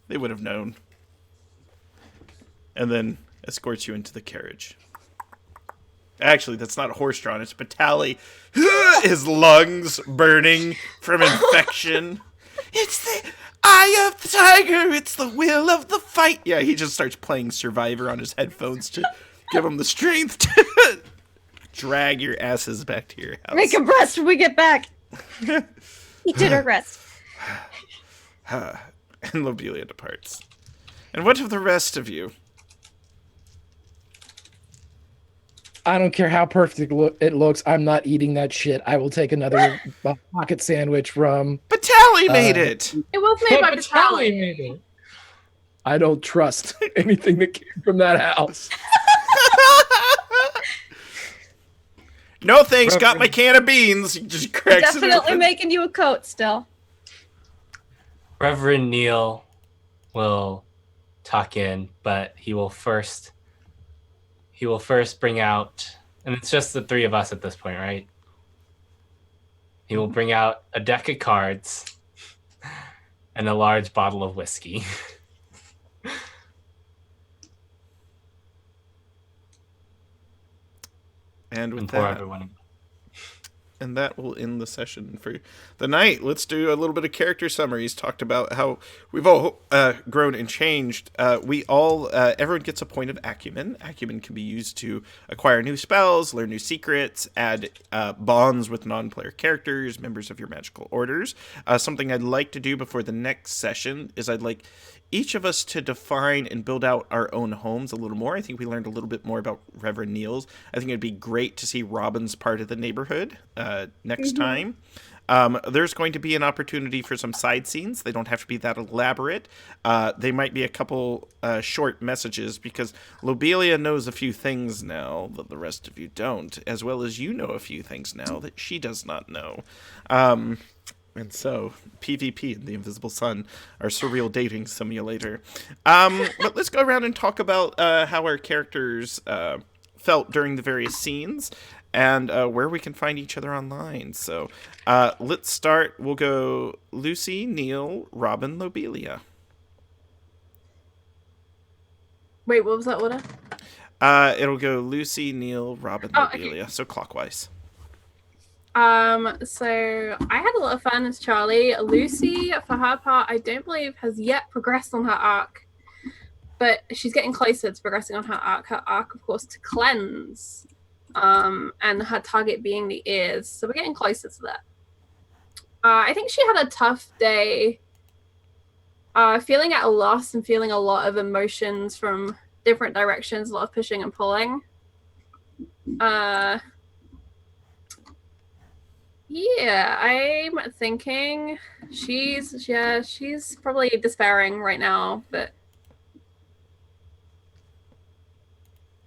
they would have known. And then escorts you into the carriage. Actually, that's not horse-drawn. It's Batali. His lungs burning from infection. It's the eye of the tiger. It's the will of the fight. Yeah, he just starts playing Survivor on his headphones to give him the strength to drag your asses back to your house. Make him rest when we get back. He did her rest. And Lobelia departs. And what of the rest of you? I don't care how perfect it looks. I'm not eating that shit. I will take another pocket sandwich from. Batali made it. It was made by Batali Batali. made it. I don't trust anything that came from that house. No thanks. Got my can of beans. He just cracks it Definitely open. making you a coat still. Reverend Neil will tuck in, but he will first bring out, and it's just the three of us at this point, right? He will bring out a deck of cards and a large bottle of whiskey. And with And pour that, everyone. and that will end the session for the night. Let's do a little bit of character summaries. Talked about how we've all grown and changed. Everyone gets a point of acumen. Acumen can be used to acquire new spells, learn new secrets, add bonds with non-player characters, members of your magical orders. Something I'd like to do before the next session is I'd like each of us to define and build out our own homes a little more. I think we learned a little bit more about Reverend Neil's. I think it'd be great to see Robin's part of the neighborhood next time. There's going to be an opportunity for some side scenes. They don't have to be that elaborate. They might be a couple short messages because Lobelia knows a few things now that the rest of you don't, as well as you know a few things now that she does not know. And so, PvP and the Invisible Sun, our surreal dating simulator. But let's go around and talk about how our characters felt during the various scenes and where we can find each other online. So let's start. We'll go Lucy, Neil, Robin, Lobelia. Wait, what was that order? It'll go Lucy, Neil, Robin, Oh, Lobelia. okay. So clockwise. So I had a lot of fun as Charlie. Lucy, for her part, I don't believe has yet progressed on her arc, but she's getting closer to progressing on her arc. Her arc, of course, to cleanse, and her target being the ears. So we're getting closer to that. I think she had a tough day, feeling at a loss and feeling a lot of emotions from different directions, a lot of pushing and pulling. Yeah, I'm thinking she's probably despairing right now, but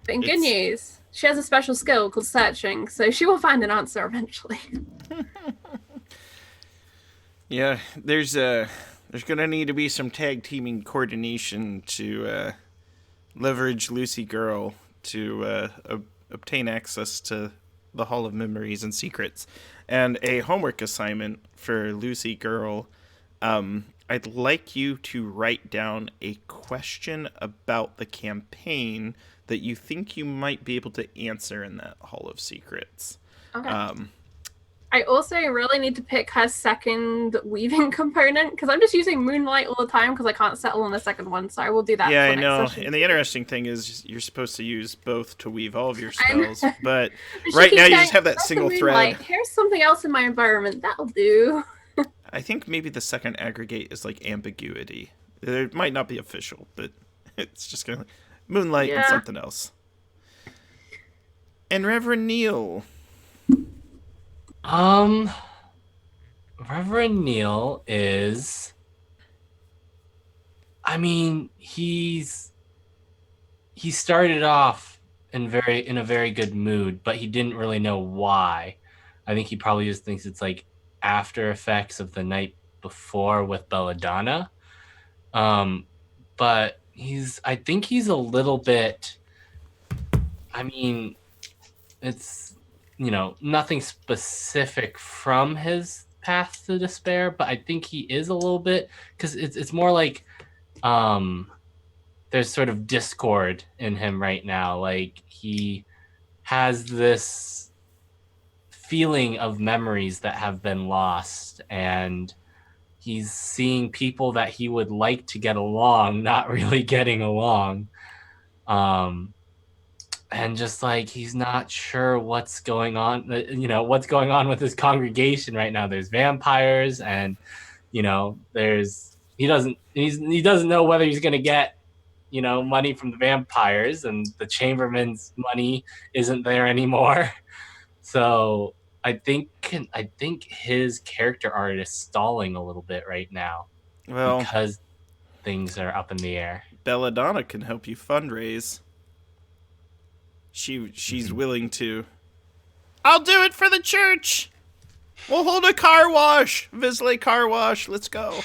in good news, she has a special skill called searching, so she will find an answer eventually. Yeah, there's gonna need to be some tag teaming coordination to leverage Lucy Girl to obtain access to the Hall of Memories and Secrets. And a homework assignment for Lucy Girl. I'd like you to write down a question about the campaign that you think you might be able to answer in that Hall of Secrets. Okay. I also really need to pick her second weaving component because I'm just using Moonlight all the time because I can't settle on a second one. So I will do that. Yeah, for I next know. session. And the interesting thing is you're supposed to use both to weave all of your I know. spells, but She right keeps now you going, just have that "That's the single Moonlight. thread. Here's something else in my environment. That'll do." I think maybe the second aggregate is like ambiguity. It might not be official, but it's just kind of Moonlight and Yeah. something else. And Reverend Neil. Reverend Neil is, I mean, he started off in a very good mood, but he didn't really know why. I think he probably just thinks it's like after effects of the night before with Belladonna. But I think he's a little bit I mean, it's, nothing specific from his path to despair, but I think he is a little bit, because it's more like there's sort of discord in him right now. Like, he has this feeling of memories that have been lost, and he's seeing people that he would like to get along not really getting along. And just like, he's not sure what's going on, what's going on with his congregation right now. There's vampires, and he doesn't know whether he's going to get money from the vampires, and the chamberman's money isn't there anymore. So I think his character art is stalling a little bit right now, Well, because things are up in the air. Belladonna can help you fundraise. She's willing to. I'll do it for the church. We'll hold a car wash, Visley car wash. Let's go.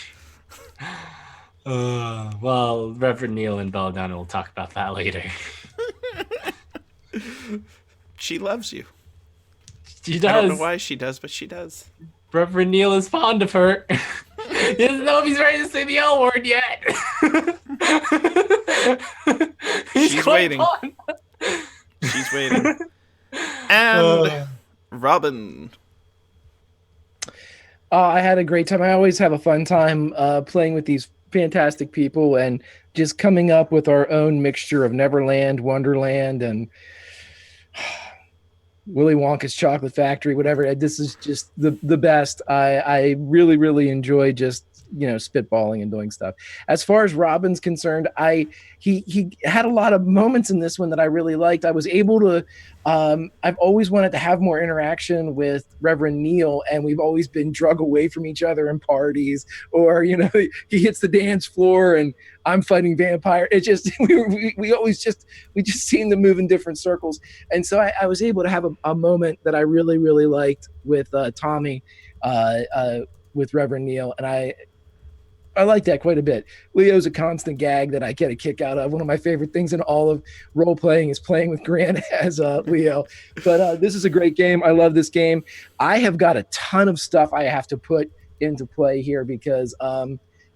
Well, Reverend Neil and Belladonna will talk about that later. She loves you. She does. I don't know why she does, but she does. Reverend Neil is fond of her. He doesn't know if he's ready to say the L word yet. She's waiting. She's waiting. And Robin. I had a great time. I always have a fun time playing with these fantastic people and just coming up with our own mixture of Neverland, Wonderland, and Willy Wonka's Chocolate Factory, whatever. This is just the best. I really, really enjoy just, spitballing and doing stuff. As far as Robin's concerned, he had a lot of moments in this one that I really liked. I was able to, I've always wanted to have more interaction with Reverend Neil, and we've always been drug away from each other in parties, or, he hits the dance floor and I'm fighting vampire. It just, we just seem to move in different circles. And so I was able to have a moment that I really, really liked with Tommy, with Reverend Neil. And I like that quite a bit. Leo's a constant gag that I get a kick out of. One of my favorite things in all of role playing is playing with Grant as Leo. But this is a great game. I love this game. I have got a ton of stuff I have to put into play here because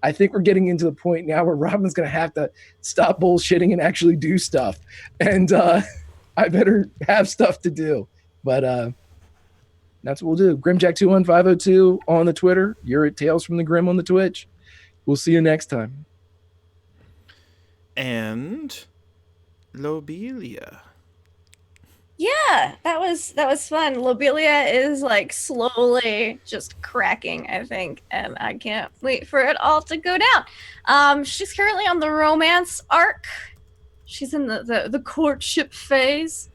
I think we're getting into the point now where Robin's going to have to stop bullshitting and actually do stuff. And I better have stuff to do. But that's what we'll do. Grimjack21502 on the Twitter. You're at Tales from the Grim on the Twitch. We'll see you next time. And Lobelia. Yeah, that was fun. Lobelia is like slowly just cracking, I think, and I can't wait for it all to go down. She's currently on the romance arc. She's in the courtship phase.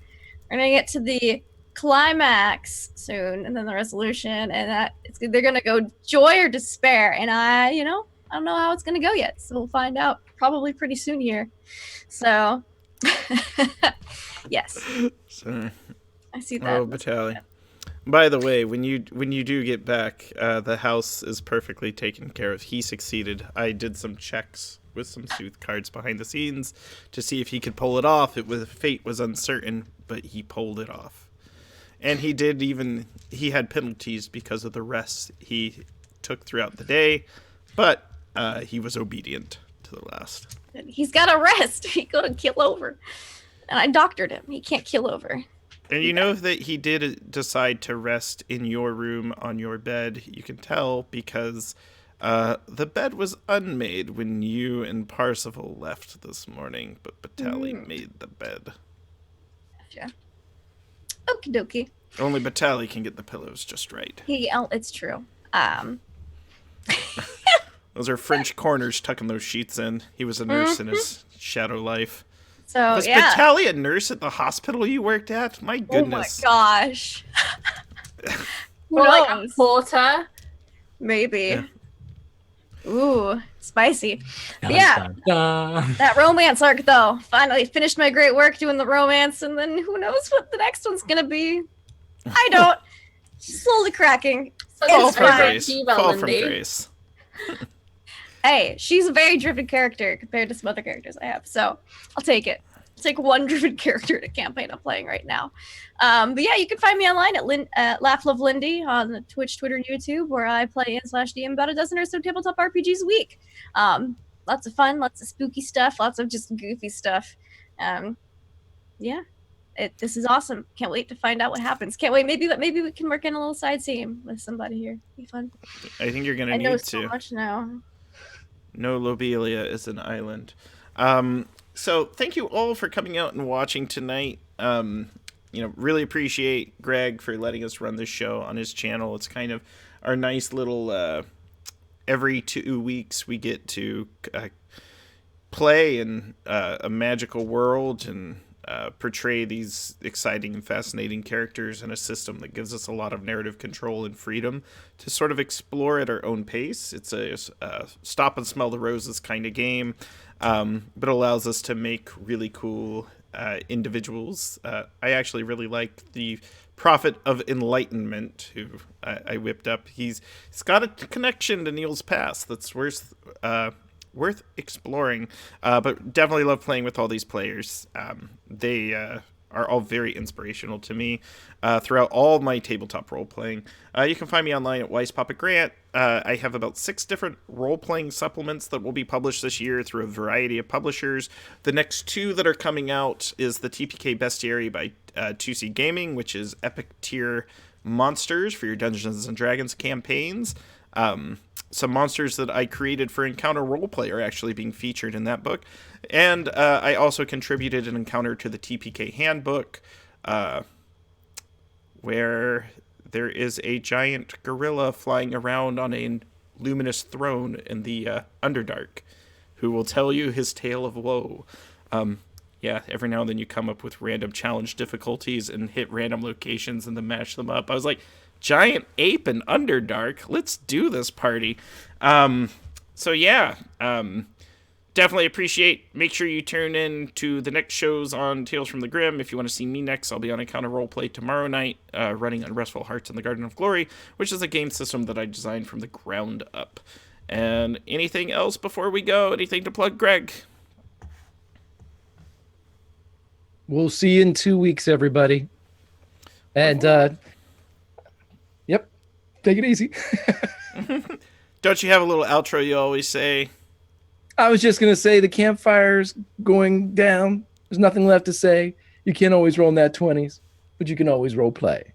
We're gonna get to the climax soon, and then the resolution, and they're gonna go joy or despair. And I don't know how it's gonna go yet, so we'll find out probably pretty soon here. So, yes. Sorry. I see that. Oh, Batali. By the way, when you do get back, the house is perfectly taken care of. He succeeded. I did some checks with some sooth cards behind the scenes to see if he could pull it off. Fate was uncertain, but he pulled it off. And he had penalties because of the rest he took throughout the day, but he was obedient to the last. He's got to rest. He couldn't kill over. And I doctored him. He can't kill over. And you know that he did decide to rest in your room on your bed. You can tell because the bed was unmade when you and Parsifal left this morning, but Batali made the bed. Gotcha. Okie dokie. Only Batali can get the pillows just right. It's true. Those are French corners tucking those sheets in. He was a nurse in his shadow life. So, was yeah. Batali a nurse at the hospital you worked at? My goodness. Oh my gosh. Or like a porter. Maybe. Yeah. Ooh, spicy. Dun, Yeah. dun, dun. That romance arc, though. Finally finished my great work doing the romance, and then who knows what the next one's gonna be. I don't. Slowly cracking. So Fall it's from very grace. Eva Fall from Lindy. grace. Hey, she's a very driven character compared to some other characters I have, so I'll take it. It's like one driven character in a campaign I'm playing right now. But yeah, you can find me online at Laugh Love Lindy on Twitch, Twitter, and YouTube, where I play in/DM about a dozen or so tabletop RPGs a week. Lots of fun, lots of spooky stuff, lots of just goofy stuff. Yeah, this is awesome. Can't wait to find out what happens. Can't wait. Maybe we can work in a little side scene with somebody here. Be fun. I think you're gonna I know need so to. much now. No, Lobelia is an island. So thank you all for coming out and watching tonight. Really appreciate Greg for letting us run this show on his channel. It's kind of our nice little every 2 weeks we get to play in a magical world and portray these exciting and fascinating characters in a system that gives us a lot of narrative control and freedom to sort of explore at our own pace. It's a stop and smell the roses kind of game, but allows us to make really cool individuals. I actually really like the Prophet of Enlightenment, who I whipped up. He's got a connection to Neil's past that's worth exploring, but definitely love playing with all these players. They are all very inspirational to me throughout all my tabletop role-playing. You can find me online at Wise Papa Grant. I have about 6 different role-playing supplements that will be published this year through a variety of publishers. The next 2 that are coming out is the TPK Bestiary by 2C Gaming, which is epic tier monsters for your Dungeons & Dragons campaigns. Some monsters that I created for Encounter Roleplay are actually being featured in that book. And I also contributed an encounter to the TPK Handbook, where there is a giant gorilla flying around on a luminous throne in the Underdark, who will tell you his tale of woe. Every now and then you come up with random challenge difficulties and hit random locations and then mash them up. I was like, giant ape and Underdark, let's do this party. Definitely appreciate. Make sure you tune in to the next shows on Tales from the Grim. If you want to see me next, I'll be on Encounter Roleplay tomorrow night, running Unrestful Hearts in the Garden of Glory, which is a game system that I designed from the ground up. And anything else before we go? Anything to plug, Greg? We'll see you in 2 weeks, everybody. And yep, take it easy. Don't you have a little outro you always say? I was just going to say the campfire's going down. There's nothing left to say. You can't always roll nat 20s, but you can always role play.